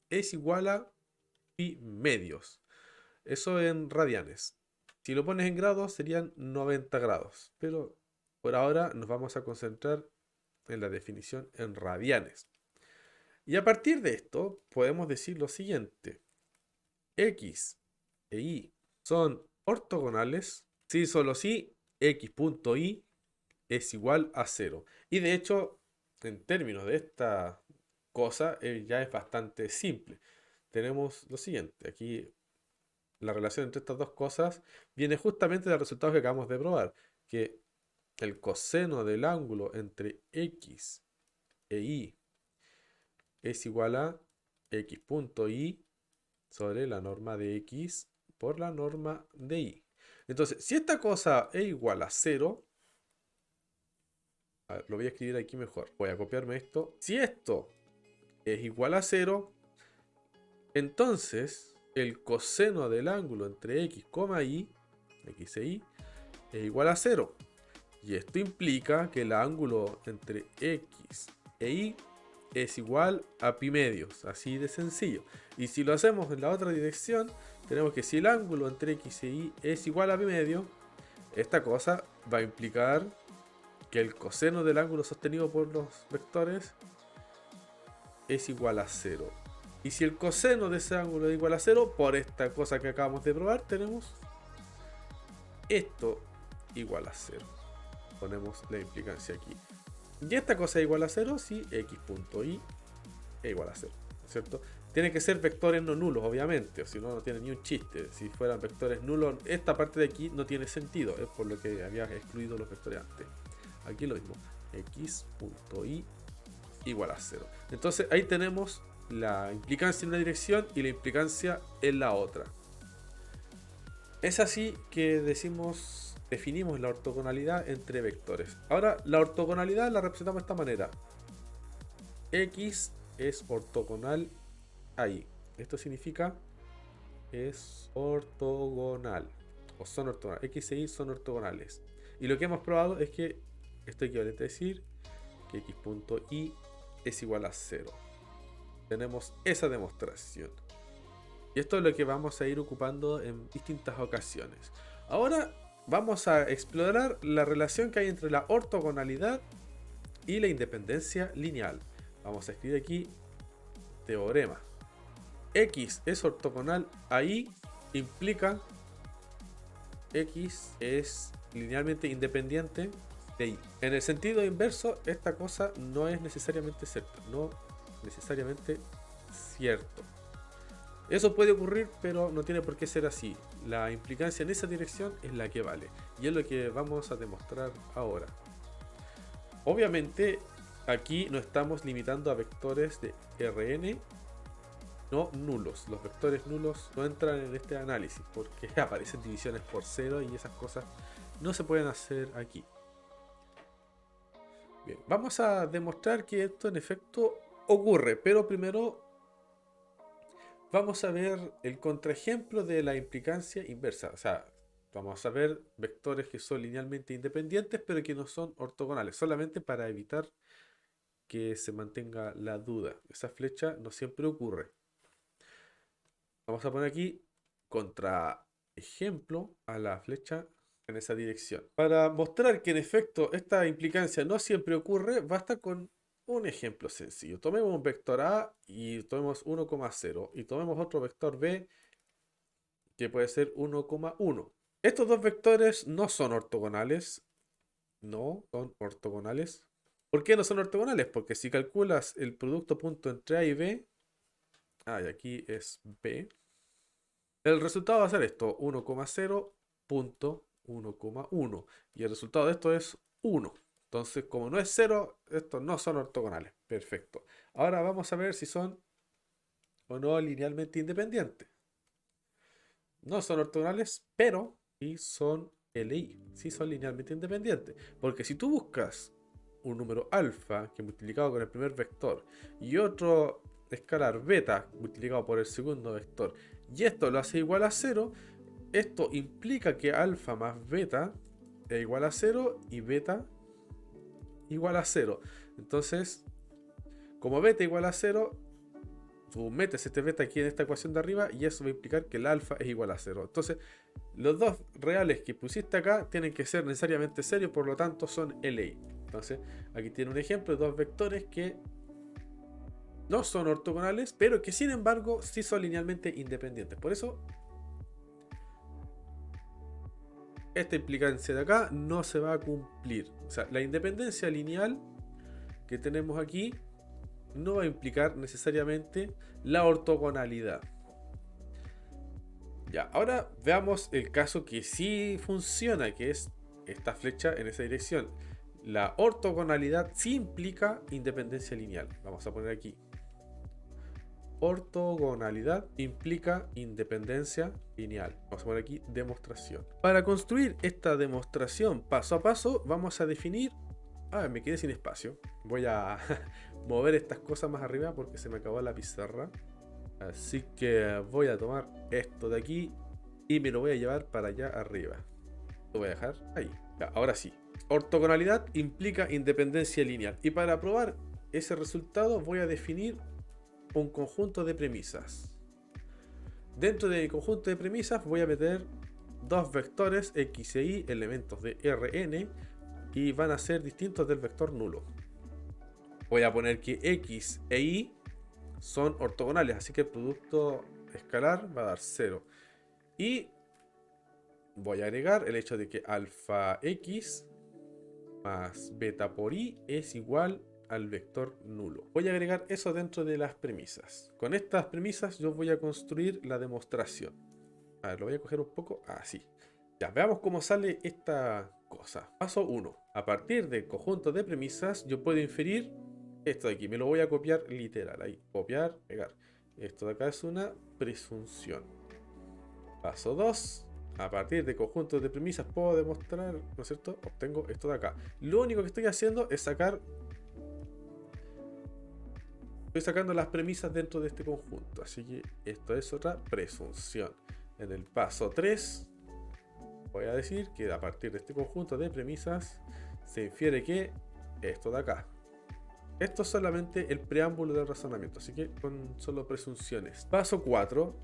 S1: es igual a pi medios. Eso en radianes. Si lo pones en grados serían 90 grados. Pero por ahora nos vamos a concentrar en la definición en radianes. Y a partir de esto podemos decir lo siguiente. X e Y son ortogonales si solo si x punto y es igual a 0. Y de hecho, en términos de esta cosa, ya es bastante simple. Tenemos lo siguiente. Aquí la relación entre estas dos cosas viene justamente del resultado que acabamos de probar. Que el coseno del ángulo entre x e y es igual a x punto y sobre la norma de x por la norma de y. Entonces, si esta cosa es igual a 0, a ver, lo voy a escribir aquí mejor. Voy a copiarme esto. Si esto es igual a 0, entonces el coseno del ángulo entre x, y, x e y, es igual a 0. Y esto implica que el ángulo entre x e y es igual a pi medios, así de sencillo. Y si lo hacemos en la otra dirección, tenemos que si el ángulo entre x e y es igual a pi medio, esta cosa va a implicar que el coseno del ángulo sostenido por los vectores es igual a 0. Y si el coseno de ese ángulo es igual a 0, por esta cosa que acabamos de probar, tenemos esto igual a 0. Ponemos la implicancia aquí. Y esta cosa es igual a 0 si x punto y es igual a 0, ¿cierto? Tienen que ser vectores no nulos, obviamente, o si no, no tiene ni un chiste. Si fueran vectores nulos, esta parte de aquí no tiene sentido, es por lo que había excluido los vectores antes. Aquí lo mismo, x punto y igual a 0. Entonces ahí tenemos la implicancia en una dirección y la implicancia en la otra. Es así que definimos la ortogonalidad entre vectores. Ahora, la ortogonalidad la representamos de esta manera. X es ortogonal a Y. Esto significa es ortogonal. O son ortogonales. X e Y son ortogonales. Y lo que hemos probado es que esto equivalente a decir que x punto y es igual a 0. Tenemos esa demostración. Y esto es lo que vamos a ir ocupando en distintas ocasiones. Ahora vamos a explorar la relación que hay entre la ortogonalidad y la independencia lineal. Vamos a escribir aquí teorema. X es ortogonal a Y implica X es linealmente independiente de Y. En el sentido inverso, esta cosa no es necesariamente cierta, no necesariamente cierto. Eso puede ocurrir, pero no tiene por qué ser así. La implicancia en esa dirección es la que vale. Y es lo que vamos a demostrar ahora. Obviamente, aquí no estamos limitando a vectores de Rn no nulos. Los vectores nulos no entran en este análisis porque aparecen divisiones por cero y esas cosas no se pueden hacer aquí. Bien, vamos a demostrar que esto en efecto ocurre, pero primero vamos a ver el contraejemplo de la implicancia inversa. O sea, vamos a ver vectores que son linealmente independientes pero que no son ortogonales, solamente para evitar que se mantenga la duda. Esa flecha no siempre ocurre. Vamos a poner aquí contraejemplo a la flecha en esa dirección. Para mostrar que en efecto esta implicancia no siempre ocurre, basta con un ejemplo sencillo. Tomemos un vector A y tomemos 1,0 y tomemos otro vector B que puede ser 1,1. Estos dos vectores no son ortogonales. No son ortogonales. ¿Por qué no son ortogonales? Porque si calculas el producto punto entre A y B, y aquí es B, el resultado va a ser esto, 1,0 punto 1,1. Y el resultado de esto es 1. Entonces, como no es 0, estos no son ortogonales. Perfecto. Ahora vamos a ver si son o no linealmente independientes. No son ortogonales, pero sí son LI. Sí son linealmente independientes. Porque si tú buscas un número alfa que multiplicado con el primer vector y otro escalar beta multiplicado por el segundo vector y esto lo hace igual a 0, esto implica que alfa más beta es igual a 0 y beta igual a 0. Entonces, como beta igual a 0, tú metes este beta aquí en esta ecuación de arriba y eso va a implicar que el alfa es igual a 0. Entonces, los dos reales que pusiste acá tienen que ser necesariamente serios, por lo tanto son LI. Entonces, aquí tiene un ejemplo de dos vectores que no son ortogonales, pero que sin embargo sí son linealmente independientes. Por eso, esta implicancia de acá no se va a cumplir. O sea, la independencia lineal que tenemos aquí no va a implicar necesariamente la ortogonalidad. Ya, ahora veamos el caso que sí funciona, que es esta flecha en esa dirección. La ortogonalidad sí implica independencia lineal. Vamos a poner aquí. Ortogonalidad implica independencia lineal. Vamos a poner aquí demostración. Para construir esta demostración paso a paso, vamos a definir... me quedé sin espacio. Voy a mover estas cosas más arriba porque se me acabó la pizarra. Así que voy a tomar esto de aquí y me lo voy a llevar para allá arriba. Lo voy a dejar ahí. Ya, ahora sí. Ortogonalidad implica independencia lineal. Y para probar ese resultado voy a definir un conjunto de premisas. Dentro de mi conjunto de premisas voy a meter dos vectores x e y, elementos de Rn, y van a ser distintos del vector nulo. Voy a poner que x e y son ortogonales, así que el producto escalar va a dar 0. Y voy a agregar el hecho de que alfa x más beta por y es igual al vector nulo. Voy a agregar eso dentro de las premisas. Con estas premisas yo voy a construir la demostración. A ver, lo voy a coger un poco así. Ya, veamos cómo sale esta cosa. Paso 1. A partir del conjunto de premisas yo puedo inferir esto de aquí. Me lo voy a copiar literal. Ahí, copiar, pegar. Esto de acá es una presunción. Paso 2. A partir de conjuntos de premisas puedo demostrar, ¿no es cierto? Obtengo esto de acá. Lo único que estoy haciendo es sacar... Estoy sacando las premisas dentro de este conjunto. Así que esto es otra presunción. En el paso 3 voy a decir que a partir de este conjunto de premisas se infiere que esto de acá. Esto es solamente el preámbulo del razonamiento, así que con solo presunciones. Paso 4.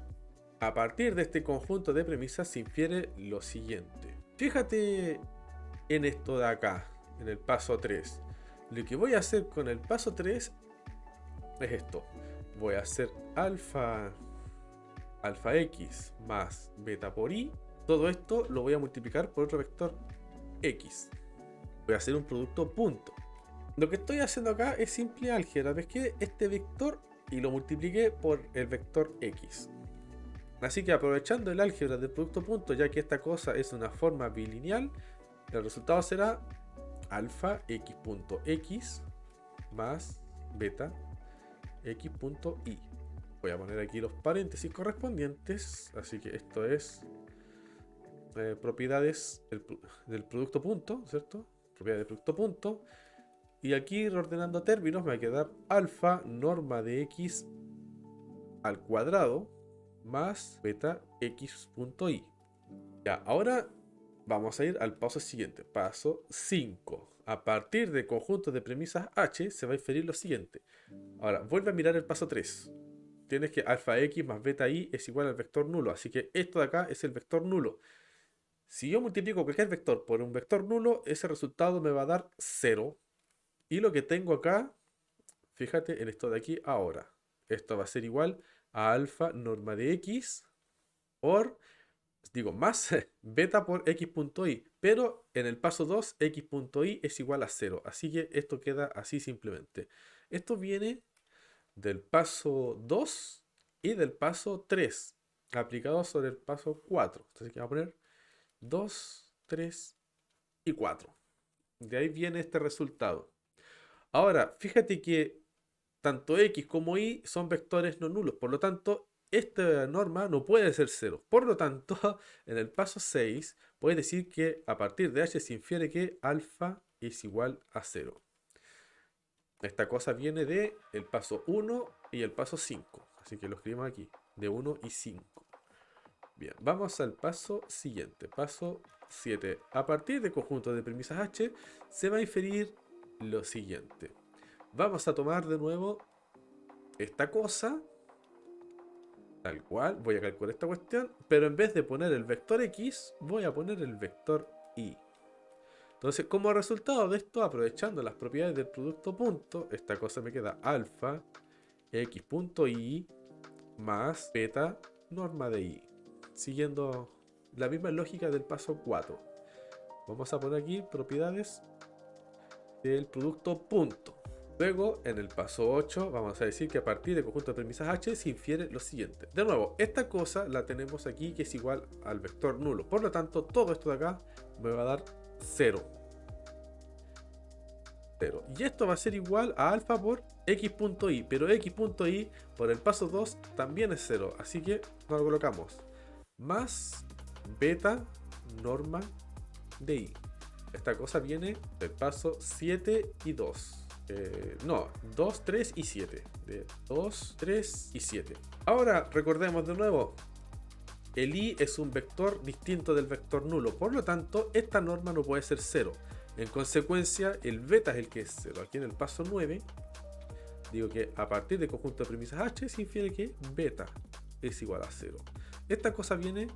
S1: A partir de este conjunto de premisas se infiere lo siguiente. Fíjate en esto de acá, en el paso 3. Lo que voy a hacer con el paso 3 es esto. Voy a hacer alfa x más beta por y. Todo esto lo voy a multiplicar por otro vector x. Voy a hacer un producto punto. Lo que estoy haciendo acá es simple álgebra. Pesqué este vector y lo multipliqué por el vector x. Así que aprovechando el álgebra del producto punto, ya que esta cosa es una forma bilineal, el resultado será alfa x punto x más beta x.y. Voy a poner aquí los paréntesis correspondientes, así que esto es propiedades del producto punto, ¿cierto? Propiedades del producto punto. Y aquí, reordenando términos, me va a quedar alfa norma de x al cuadrado más beta x.y. Ya, ahora vamos a ir al paso siguiente, paso 5. A partir del conjunto de premisas H se va a inferir lo siguiente. Ahora, vuelve a mirar el paso 3. Tienes que alfa x más beta y es igual al vector nulo, así que esto de acá es el vector nulo. Si yo multiplico cualquier vector por un vector nulo, ese resultado me va a dar 0. Y lo que tengo acá, fíjate en esto de aquí ahora. Esto va a ser igual a alfa norma de x por, digo, más beta por x.y. Pero en el paso 2, x.y es igual a 0. Así que esto queda así simplemente. Esto viene del paso 2 y del paso 3, aplicado sobre el paso 4. Entonces, vamos a poner 2, 3 y 4. De ahí viene este resultado. Ahora, fíjate que tanto x como y son vectores no nulos. Por lo tanto, esta norma no puede ser 0. Por lo tanto, en el paso 6, puedes decir que a partir de h se infiere que alfa es igual a 0. Esta cosa viene de el paso 1 y el paso 5. Así que lo escribimos aquí, de 1 y 5. Bien, vamos al paso siguiente, paso 7. A partir del conjunto de premisas H se va a inferir lo siguiente. Vamos a tomar de nuevo esta cosa, tal cual, voy a calcular esta cuestión, pero en vez de poner el vector X, voy a poner el vector Y. Entonces, como resultado de esto, aprovechando las propiedades del producto punto, esta cosa me queda alfa x.y más beta norma de y. Siguiendo la misma lógica del paso 4. Vamos a poner aquí propiedades del producto punto. Luego, en el paso 8, vamos a decir que a partir del conjunto de premisas H se infiere lo siguiente. De nuevo, esta cosa la tenemos aquí que es igual al vector nulo. Por lo tanto, todo esto de acá me va a dar 0. Y esto va a ser igual a alfa por x.y. Pero x.y por el paso 2 también es 0. Así que nos lo colocamos. Más beta norma de y. Esta cosa viene del paso 7 y 2. No, 2, 3 y 7. De 2, 3 y 7. Ahora recordemos de nuevo. El i es un vector distinto del vector nulo. Por lo tanto, esta norma no puede ser 0. En consecuencia, el beta es el que es 0. Aquí en el paso 9, digo que a partir del conjunto de premisas H se infiere que beta es igual a 0. Esta cosa viene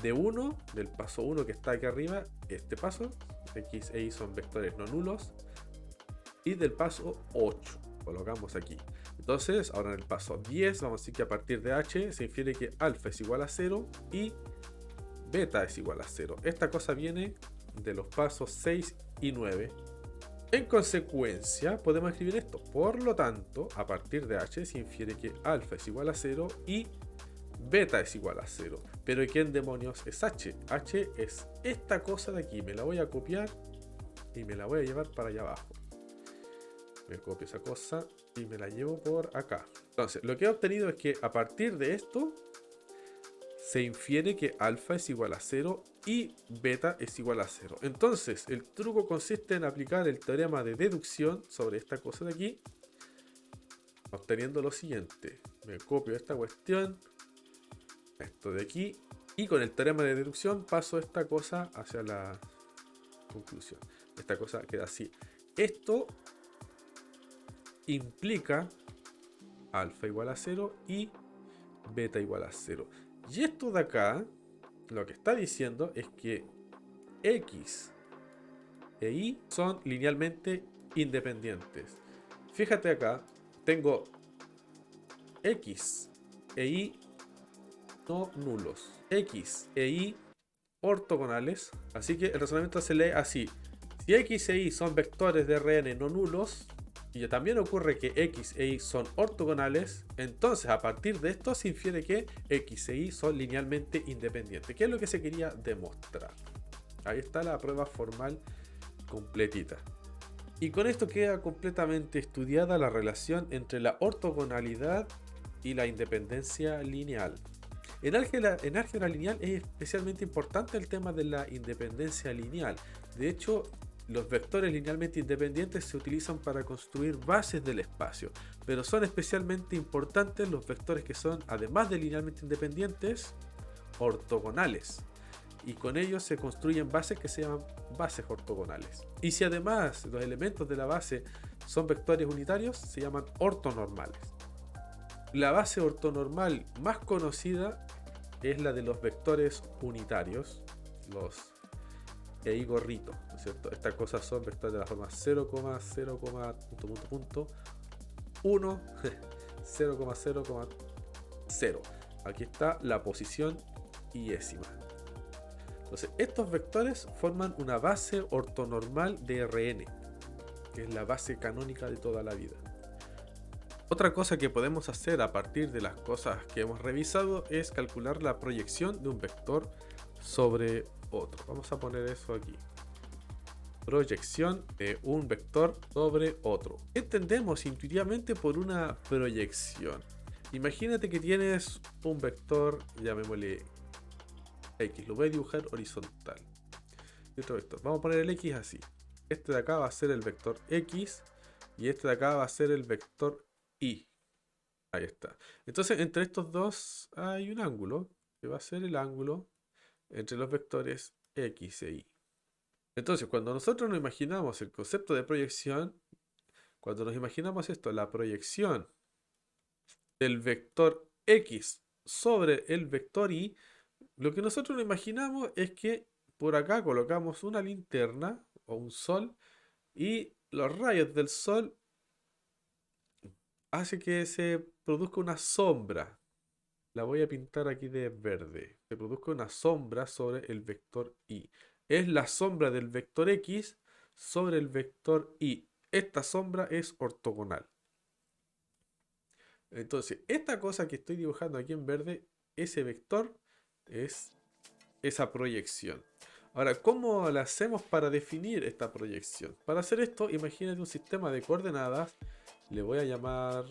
S1: de 1, del paso 1 que está aquí arriba, este paso, x e y son vectores no nulos, y del paso 8, colocamos aquí. Entonces, ahora en el paso 10 vamos a decir que a partir de h se infiere que alfa es igual a 0 y beta es igual a 0. Esta cosa viene de los pasos 6 y 9. En consecuencia, podemos escribir esto. Por lo tanto, a partir de h se infiere que alfa es igual a 0 y beta es igual a 0. Pero ¿quién demonios es h? H es esta cosa de aquí. Me la voy a copiar y me la voy a llevar para allá abajo. Me copio esa cosa y me la llevo por acá. Entonces, lo que he obtenido es que a partir de esto se infiere que alfa es igual a 0 y beta es igual a 0. Entonces, el truco consiste en aplicar el teorema de deducción sobre esta cosa de aquí, obteniendo lo siguiente. Me copio esta cuestión, esto de aquí, y con el teorema de deducción paso esta cosa hacia la conclusión. Esta cosa queda así. Esto implica alfa igual a 0 y beta igual a 0. Y esto de acá, lo que está diciendo es que x e y son linealmente independientes. Fíjate acá, tengo x e y no nulos, x e y ortogonales, así que el razonamiento se lee así. Si x e y son vectores de Rn no nulos, y también ocurre que x e y son ortogonales, entonces a partir de esto se infiere que x e y son linealmente independientes, que es lo que se quería demostrar. Ahí está la prueba formal completita. Y con esto queda completamente estudiada la relación entre la ortogonalidad y la independencia lineal. En álgebra lineal es especialmente importante el tema de la independencia lineal. De hecho, los vectores linealmente independientes se utilizan para construir bases del espacio, pero son especialmente importantes los vectores que son, además de linealmente independientes, ortogonales. Y con ellos se construyen bases que se llaman bases ortogonales. Y si además los elementos de la base son vectores unitarios, se llaman ortonormales. La base ortonormal más conocida es la de los vectores unitarios, los EI gorritos, ¿no es cierto? Estas cosas son vectores de la forma 0, 0, punto, 1, 0,0,0. Aquí está la posición iésima. Entonces, estos vectores forman una base ortonormal de Rn, que es la base canónica de toda la vida. Otra cosa que podemos hacer a partir de las cosas que hemos revisado es calcular la proyección de un vector sobre otro. Vamos a poner eso aquí. Proyección de un vector sobre otro. ¿Qué entendemos intuitivamente por una proyección? Imagínate que tienes un vector, llamémosle X, lo voy a dibujar horizontal. Y otro vector. Vamos a poner el X así. Este de acá va a ser el vector X y este de acá va a ser el vector Y. Ahí está. Entonces, entre estos dos hay un ángulo que va a ser el ángulo entre los vectores X e Y. Entonces, cuando nosotros nos imaginamos el concepto de proyección, cuando nos imaginamos esto, la proyección del vector X sobre el vector Y, lo que nosotros nos imaginamos es que por acá colocamos una linterna o un sol y los rayos del sol hace que se produzca una sombra. La voy a pintar aquí de verde. Se produzca una sombra sobre el vector Y. Es la sombra del vector X sobre el vector Y. Esta sombra es ortogonal. Entonces, esta cosa que estoy dibujando aquí en verde, ese vector es esa proyección. Ahora, ¿cómo la hacemos para definir esta proyección? Para hacer esto, imagínate un sistema de coordenadas. Le voy a llamar...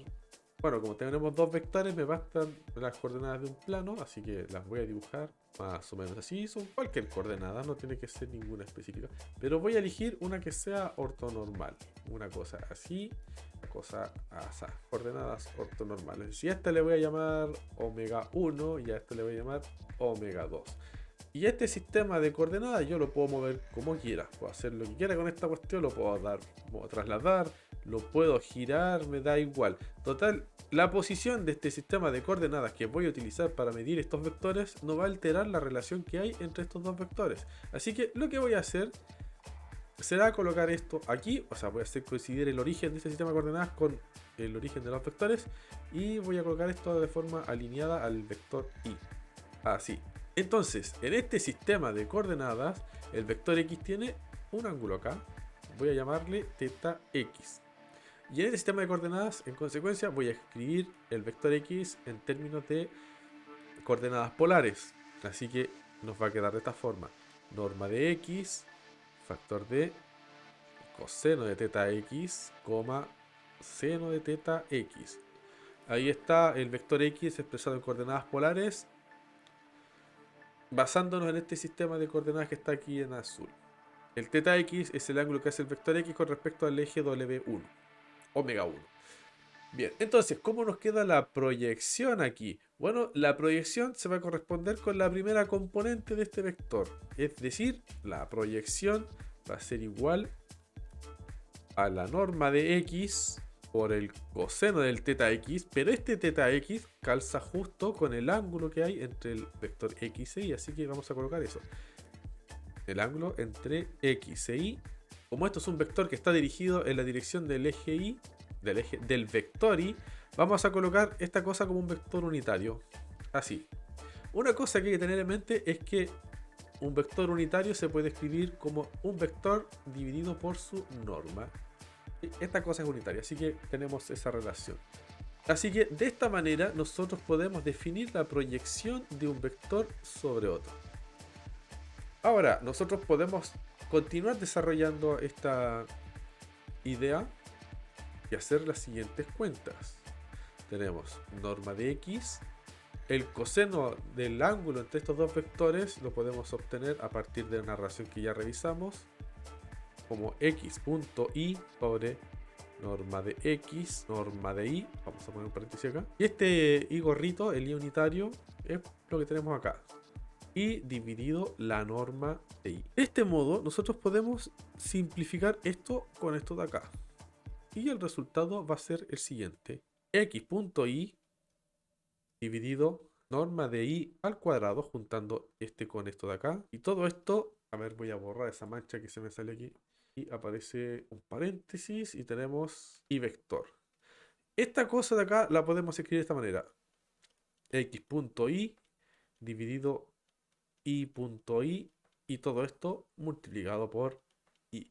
S1: Bueno, como tenemos dos vectores, me bastan las coordenadas de un plano, así que las voy a dibujar más o menos así. Son cualquier coordenada, no tiene que ser ninguna específica. Pero voy a elegir una que sea ortonormal. Una cosa así, una cosa así. Coordenadas ortonormales. Si a esta le voy a llamar omega 1 y a esta le voy a llamar omega 2. Y este sistema de coordenadas yo lo puedo mover como quiera. Puedo hacer lo que quiera con esta cuestión, lo puedo trasladar, lo puedo girar, me da igual. Total, la posición de este sistema de coordenadas que voy a utilizar para medir estos vectores no va a alterar la relación que hay entre estos dos vectores. Así que lo que voy a hacer será colocar esto aquí, o sea, voy a hacer coincidir el origen de este sistema de coordenadas con el origen de los vectores y voy a colocar esto de forma alineada al vector Y. Así. Entonces, en este sistema de coordenadas, el vector X tiene un ángulo acá. Voy a llamarle θx. Y en este sistema de coordenadas, en consecuencia, voy a escribir el vector X en términos de coordenadas polares. Así que nos va a quedar de esta forma. Norma de X, factor de coseno de θx, seno de θx. Ahí está el vector X expresado en coordenadas polares, basándonos en este sistema de coordenadas que está aquí en azul. El θx es el ángulo que hace el vector X con respecto al eje W1, omega 1. Bien, entonces, ¿cómo nos queda la proyección aquí? Bueno, la proyección se va a corresponder con la primera componente de este vector. Es decir, la proyección va a ser igual a la norma de X por el coseno del θx, pero este θx calza justo con el ángulo que hay entre el vector X e Y, así que vamos a colocar eso. El ángulo entre X e Y. Como esto es un vector que está dirigido en la dirección del eje Y, del vector Y, vamos a colocar esta cosa como un vector unitario. Así. Una cosa que hay que tener en mente es que un vector unitario se puede escribir como un vector dividido por su norma. Esta cosa es unitaria, así que tenemos esa relación. Así que de esta manera nosotros podemos definir la proyección de un vector sobre otro. Ahora, nosotros podemos continuar desarrollando esta idea y hacer las siguientes cuentas. Tenemos norma de x. El coseno del ángulo entre estos dos vectores lo podemos obtener a partir de una relación que ya revisamos, como x.y sobre norma de x, norma de y. Vamos a poner un paréntesis acá. Y este y gorrito, el y unitario, es lo que tenemos acá. Y dividido la norma de y. De este modo, nosotros podemos simplificar esto con esto de acá. Y el resultado va a ser el siguiente. x.y dividido norma de y al cuadrado, juntando este con esto de acá. Y todo esto, a ver, voy a borrar esa mancha que se me sale aquí. Y aparece un paréntesis y tenemos y vector. Esta cosa de acá la podemos escribir de esta manera. x.y dividido y.y y todo esto multiplicado por y.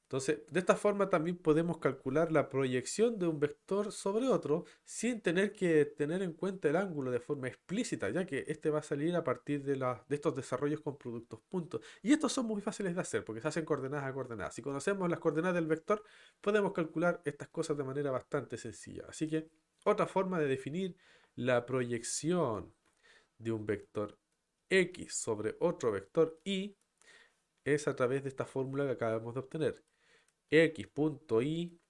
S1: Entonces, de esta forma también podemos calcular la proyección de un vector sobre otro sin tener que tener en cuenta el ángulo de forma explícita, ya que este va a salir a partir de estos desarrollos con productos puntos. Y estos son muy fáciles de hacer porque se hacen coordenadas a coordenadas. Si conocemos las coordenadas del vector, podemos calcular estas cosas de manera bastante sencilla. Así que otra forma de definir la proyección de un vector x sobre otro vector y es a través de esta fórmula que acabamos de obtener. x.y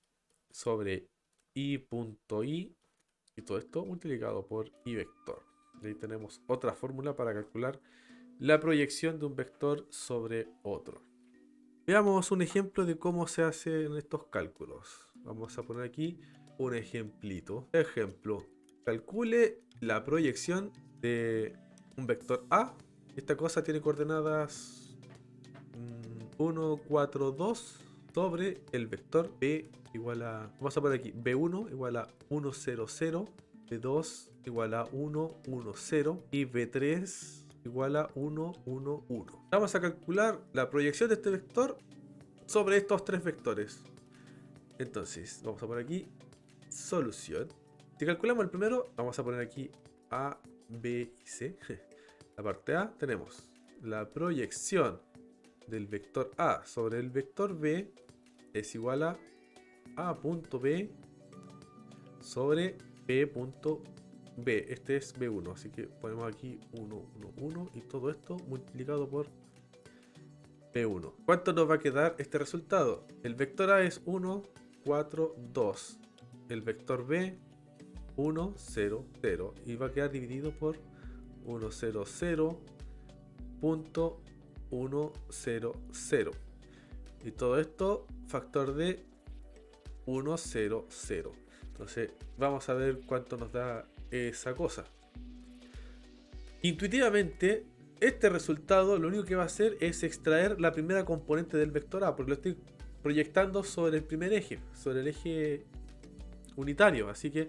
S1: sobre y.y y todo esto multiplicado por y vector. Y ahí tenemos otra fórmula para calcular la proyección de un vector sobre otro. Veamos un ejemplo de cómo se hacen estos cálculos. Vamos a poner aquí un ejemplito. Ejemplo, calcule la proyección de un vector A. Esta cosa tiene coordenadas 1, 4, 2 sobre el vector B igual a, vamos a poner aquí, B1 igual a 1, 0, 0, B2 igual a 1, 1, 0 y B3 igual a 1, 1, 1. Vamos a calcular la proyección de este vector sobre estos tres vectores. Entonces, vamos a poner aquí solución. Si calculamos el primero, vamos a poner aquí A, B y C. La parte A tenemos la proyección del vector A sobre el vector B es igual a punto B sobre B punto B. Este es B1, así que ponemos aquí 1, 1, 1 y todo esto multiplicado por B1. ¿Cuánto nos va a quedar este resultado? El vector A es 1, 4, 2. El vector B 1, 0, 0 y va a quedar dividido por 1, 0, 0 punto 1, 0, 0 y todo esto factor de 1, 0, 0. Entonces vamos a ver cuánto nos da esa cosa. Intuitivamente este resultado lo único que va a hacer es extraer la primera componente del vector A, porque lo estoy proyectando sobre el primer eje, sobre el eje unitario, así que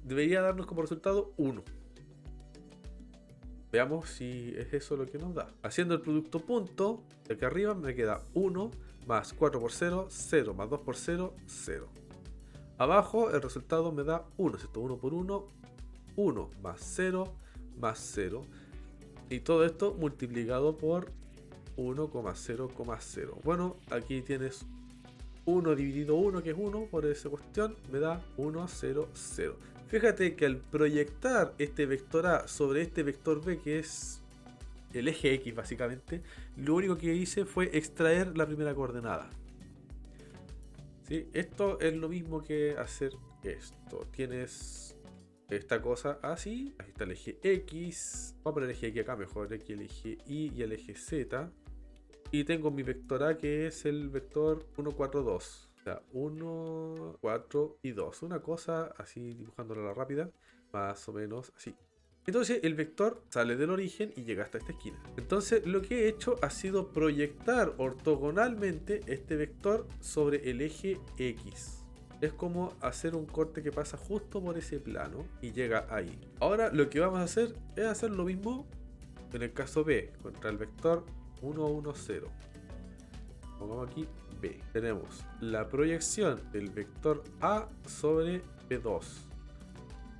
S1: debería darnos como resultado 1. Veamos si es eso lo que nos da. Haciendo el producto punto, de aquí arriba me queda 1 más 4 por 0, 0 más 2 por 0, 0. Abajo el resultado me da 1, ¿cierto? 1 por 1, 1 más 0 más 0. Y todo esto multiplicado por 1,0,0. Bueno, aquí tienes 1 dividido 1, que es 1, por esa cuestión me da 1, 0, 0. Fíjate que al proyectar este vector A sobre este vector B, que es el eje X básicamente, lo único que hice fue extraer la primera coordenada. ¿Sí? Esto es lo mismo que hacer esto. Tienes esta cosa así, aquí está el eje X, vamos a poner el eje X acá mejor, aquí el eje Y y el eje Z. Y tengo mi vector A que es el vector 1, 4, 2. O sea, 1, 4 y 2. Una cosa así, dibujándola a la rápida, más o menos así. Entonces el vector sale del origen y llega hasta esta esquina. Entonces lo que he hecho ha sido proyectar ortogonalmente este vector sobre el eje X. Es como hacer un corte que pasa justo por ese plano y llega ahí. Ahora lo que vamos a hacer es hacer lo mismo en el caso B, contra el vector 1, 1, 0. Pongamos aquí B. Tenemos la proyección del vector A sobre B2.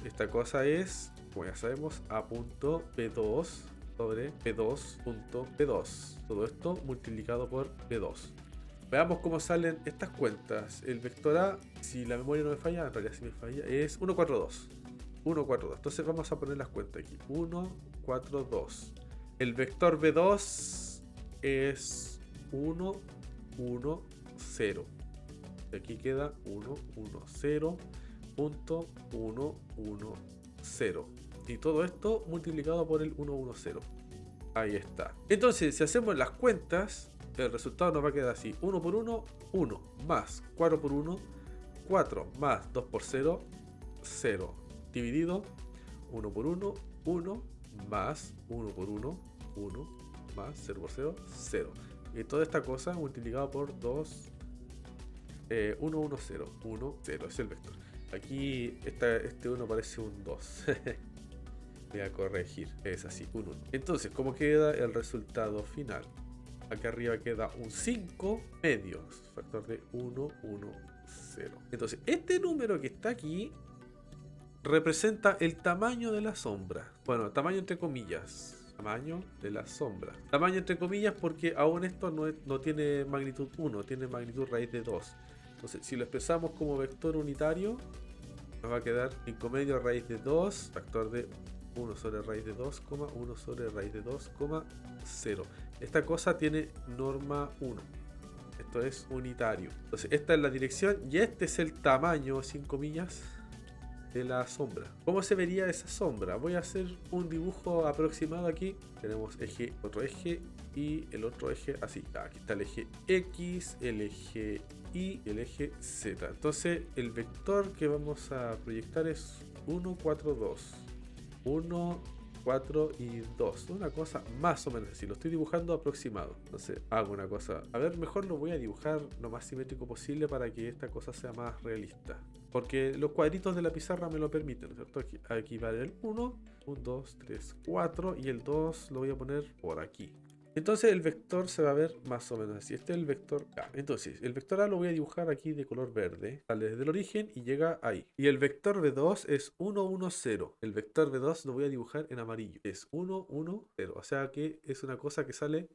S1: Esta cosa es, como ya sabemos, A punto B2 sobre B2 punto B2. Todo esto multiplicado por B2. Veamos cómo salen estas cuentas. El vector A, si la memoria no me falla, en realidad si me falla, es 142. 142. Entonces vamos a poner las cuentas aquí. 142. El vector B2 es 1, 1, 0. Y aquí queda 1, 1, 0. Punto 1, 1, 0. Y todo esto multiplicado por el 1, 1, 0. Ahí está. Entonces, si hacemos las cuentas, el resultado nos va a quedar así. 1 por 1, 1. Más 4 por 1, 4. Más 2 por 0, 0. Dividido 1 por 1, 1. Más 1 por 1, 1. Más 0 por 0, 0. Y toda esta cosa multiplicado por 2, 1, 1, 0. 1, 0. Es el vector. Aquí este 1 parece un 2. Voy a corregir. Es así, un 1. Entonces, ¿cómo queda el resultado final? Aquí arriba queda un 5 medios. Factor de 1, 1, 0. Entonces, este número que está aquí representa el tamaño de la sombra. Bueno, tamaño entre comillas. Tamaño de la sombra. Tamaño entre comillas porque aún esto no tiene magnitud 1, tiene magnitud raíz de 2. Entonces, si lo expresamos como vector unitario, nos va a quedar 5 medios raíz de 2, factor de 1 sobre raíz de 2, 1 sobre raíz de 2, 0. Esta cosa tiene norma 1. Esto es unitario. Entonces, esta es la dirección y este es el tamaño, sin comillas, de la sombra. ¿Cómo se vería esa sombra? Voy a hacer un dibujo aproximado aquí. Tenemos eje, otro eje y el otro eje así. Aquí está el eje X, el eje Y y el eje Z. Entonces el vector que vamos a proyectar es 1, 4, 2. 1, 4 y 2. Una cosa más o menos así. Lo estoy dibujando aproximado. Entonces hago una cosa. A ver, mejor lo voy a dibujar lo más simétrico posible para que esta cosa sea más realista. Porque los cuadritos de la pizarra me lo permiten, ¿no es cierto? Aquí va el 1, 1, 2, 3, 4 y el 2 lo voy a poner por aquí. Entonces el vector se va a ver más o menos así. Este es el vector A. Entonces el vector A lo voy a dibujar aquí de color verde. Sale desde el origen y llega ahí. Y el vector B2 es 1, 1, 0. El vector B2 lo voy a dibujar en amarillo. Es 1, 1, 0. O sea que es una cosa que sale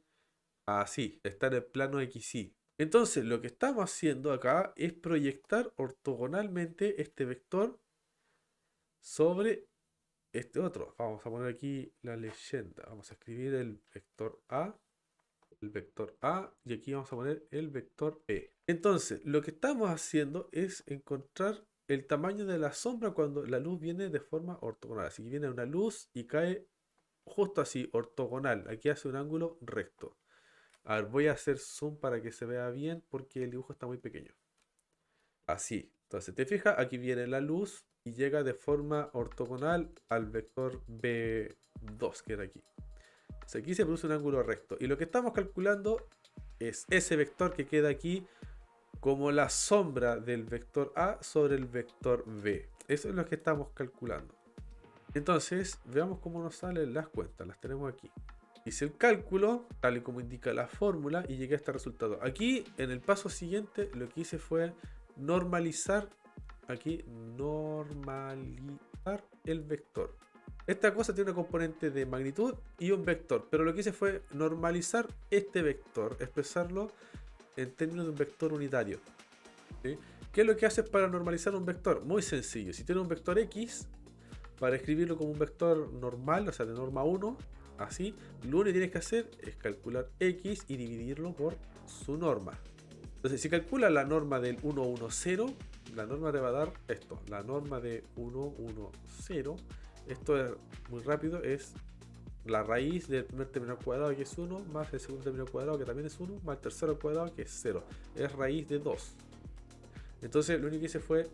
S1: así. Está en el plano XY. Entonces lo que estamos haciendo acá es proyectar ortogonalmente este vector sobre este otro. Vamos a poner aquí la leyenda. Vamos a escribir el vector A y aquí vamos a poner el vector B. Entonces lo que estamos haciendo es encontrar el tamaño de la sombra cuando la luz viene de forma ortogonal. Así que viene una luz y cae justo así, ortogonal. Aquí hace un ángulo recto. A ver, voy a hacer zoom para que se vea bien porque el dibujo está muy pequeño. Así. Entonces, te fijas, aquí viene la luz y llega de forma ortogonal al vector B2 que era aquí. Entonces, aquí se produce un ángulo recto. Y lo que estamos calculando es ese vector que queda aquí como la sombra del vector A sobre el vector B. Eso es lo que estamos calculando. Entonces, veamos cómo nos salen las cuentas. Las tenemos aquí. Hice el cálculo, tal y como indica la fórmula, y llegué a este resultado. Aquí, en el paso siguiente, lo que hice fue normalizar, aquí, normalizar el vector. Esta cosa tiene una componente de magnitud y un vector, pero lo que hice fue normalizar este vector, expresarlo en términos de un vector unitario. ¿Sí? ¿Qué es lo que haces para normalizar un vector? Muy sencillo. Si tienes un vector X, para escribirlo como un vector normal, o sea, de norma 1, así, lo único que tienes que hacer es calcular X y dividirlo por su norma. Entonces, si calculas la norma del 1, 1, 0, la norma te va a dar esto. La norma de 1, 1, 0, esto es muy rápido, es la raíz del primer término al cuadrado, que es 1, más el segundo término al cuadrado, que también es 1, más el tercero al cuadrado, que es 0. Es raíz de 2. Entonces, lo único que hice fue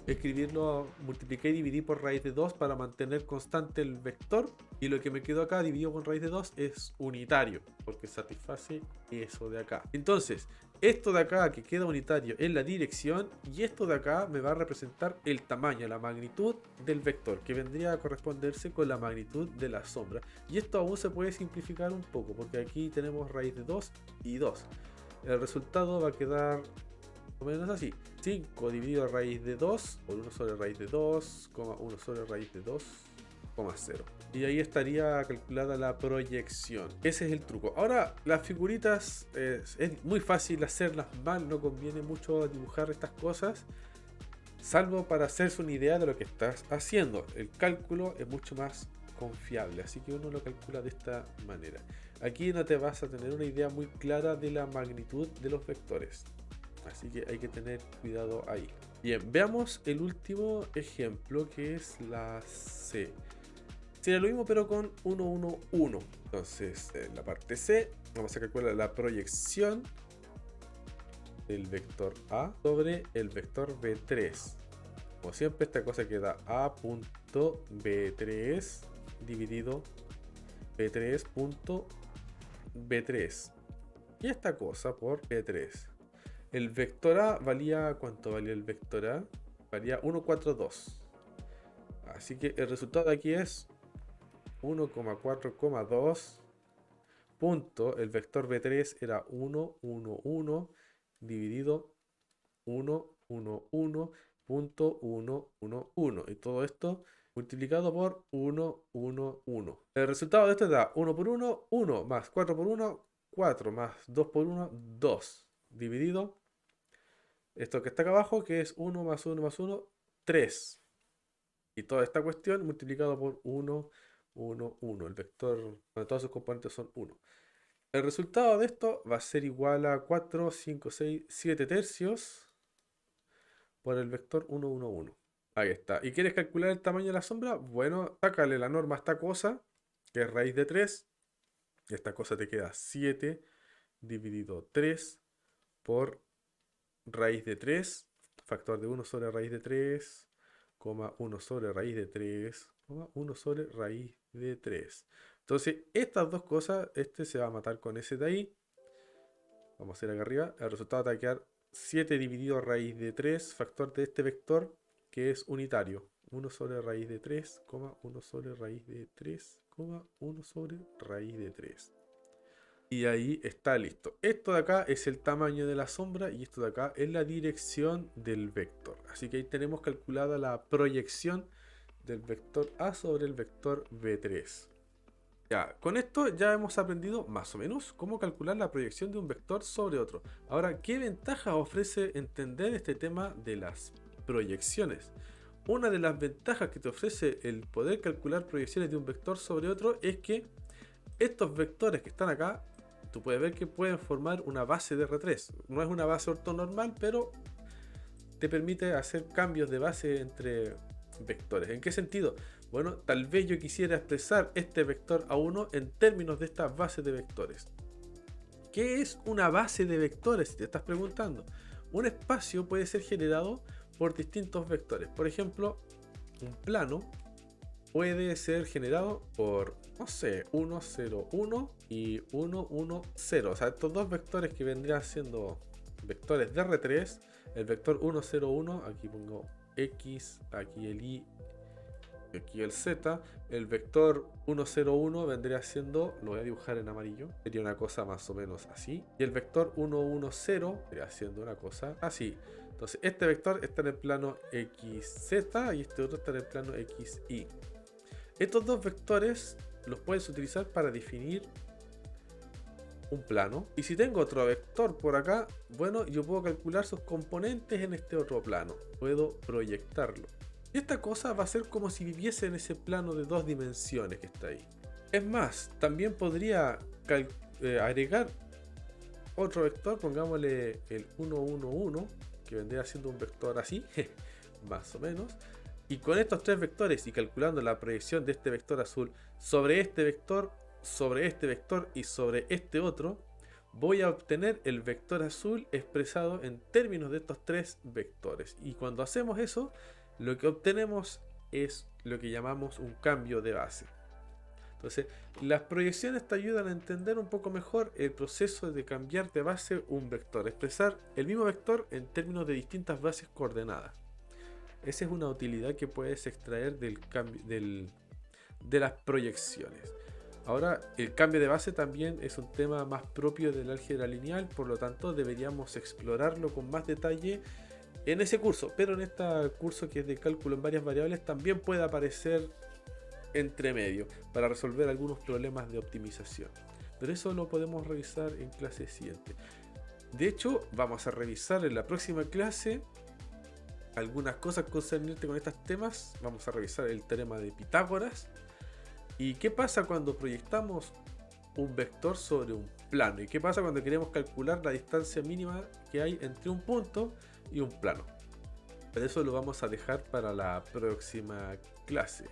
S1: escribirlo, multipliqué y dividí por raíz de 2 para mantener constante el vector, y lo que me quedó acá dividido por raíz de 2 es unitario porque satisface eso de acá. Entonces esto de acá que queda unitario es la dirección y esto de acá me va a representar el tamaño, la magnitud del vector, que vendría a corresponderse con la magnitud de la sombra. Y esto aún se puede simplificar un poco porque aquí tenemos raíz de 2 y 2. El resultado va a quedar o menos así: 5 dividido a raíz de 2 por 1 sobre raíz de 2, 1 sobre raíz de 2, 0. y ahí estaría calculada la proyección. Ese es el truco. Ahora, las figuritas es muy fácil hacerlas mal, no conviene mucho dibujar estas cosas, salvo para hacerse una idea de lo que estás haciendo. El cálculo es mucho más confiable, así que uno lo calcula de esta manera. Aquí no te vas a tener una idea muy clara de la magnitud de los vectores, así que hay que tener cuidado ahí. Bien, veamos el último ejemplo, que es la C. Sería lo mismo pero con 1, 1, 1. Entonces, en la parte C vamos a calcular la proyección del vector A sobre el vector B3. Como siempre, esta cosa queda A punto B3 dividido B3 punto B3. Y esta cosa por B3. El vector A valía... ¿Cuánto valía el vector A? Valía 1,42. Así que el resultado de aquí es 1,4,2 punto. El vector B3 era 1, 1, 1 dividido 1, 1, 1 punto 1, 1, 1. Y todo esto multiplicado por 1, 1, 1. El resultado de esto da 1 por 1, 1 más 4 por 1, 4 más 2 por 1, 2. Dividido esto que está acá abajo, que es 1 más 1 más 1, 3. Y toda esta cuestión multiplicado por 1, 1, 1. El vector, donde todos sus componentes son 1. El resultado de esto va a ser igual a 4, 5, 6, 7 tercios por el vector 1, 1, 1. Ahí está. ¿Y quieres calcular el tamaño de la sombra? Bueno, sácale la norma a esta cosa, que es raíz de 3. Y esta cosa te queda 7 dividido 3 por raíz de 3, factor de 1 sobre raíz de 3, 1 sobre raíz de 3, 1 sobre raíz de 3. Entonces, estas dos cosas, este se va a matar con ese de ahí. Vamos a hacer acá arriba. El resultado va a quedar 7 dividido raíz de 3, factor de este vector, que es unitario. 1 sobre raíz de 3, 1 sobre raíz de 3, 1 sobre raíz de 3. Y ahí está listo. Esto de acá es el tamaño de la sombra y esto de acá es la dirección del vector. Así que ahí tenemos calculada la proyección del vector A sobre el vector B3. Ya, con esto ya hemos aprendido más o menos cómo calcular la proyección de un vector sobre otro. Ahora, ¿qué ventaja ofrece entender este tema de las proyecciones? Una de las ventajas que te ofrece el poder calcular proyecciones de un vector sobre otro es que estos vectores que están acá, tú puedes ver que pueden formar una base de R3. No es una base ortonormal, pero te permite hacer cambios de base entre vectores. ¿En qué sentido? Bueno, tal vez yo quisiera expresar este vector A1 en términos de estas bases de vectores. ¿Qué es una base de vectores? Si te estás preguntando. Un espacio puede ser generado por distintos vectores. Por ejemplo, un plano puede ser generado por, no sé, 1, 0, 1 y 1, 1, 0. O sea, estos dos vectores que vendrían siendo vectores de R3. El vector 1, 0, 1, aquí pongo X, aquí el Y, aquí el Z. El vector 1, 0, 1 vendría siendo, lo voy a dibujar en amarillo, sería una cosa más o menos así. Y el vector 1, 1, 0 vendría siendo una cosa así. Entonces este vector está en el plano XZ y este otro está en el plano XY. Estos dos vectores los puedes utilizar para definir un plano. Y si tengo otro vector por acá, bueno, yo puedo calcular sus componentes en este otro plano. Puedo proyectarlo. Y esta cosa va a ser como si viviese en ese plano de 2 dimensiones que está ahí. Es más, también podría agregar otro vector, pongámosle el 1, 1, 1, que vendría siendo un vector así, más o menos. Y con estos tres vectores y calculando la proyección de este vector azul sobre este vector y sobre este otro, voy a obtener el vector azul expresado en términos de estos tres vectores. Y cuando hacemos eso, lo que obtenemos es lo que llamamos un cambio de base. Entonces, las proyecciones te ayudan a entender un poco mejor el proceso de cambiar de base un vector, expresar el mismo vector en términos de distintas bases coordenadas. Esa es una utilidad que puedes extraer del cambio de las proyecciones. Ahora, el cambio de base también es un tema más propio del álgebra lineal, por lo tanto deberíamos explorarlo con más detalle en ese curso. Pero en este curso que es de cálculo en varias variables también puede aparecer entre medio para resolver algunos problemas de optimización. Pero eso lo podemos revisar en clase siguiente. De hecho, vamos a revisar en la próxima clase algunas cosas concernientes con estos temas. Vamos a revisar el teorema de Pitágoras y qué pasa cuando proyectamos un vector sobre un plano, y qué pasa cuando queremos calcular la distancia mínima que hay entre un punto y un plano. Pero eso lo vamos a dejar para la próxima clase.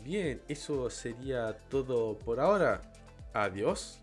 S1: Bien, eso sería todo por ahora. Adiós.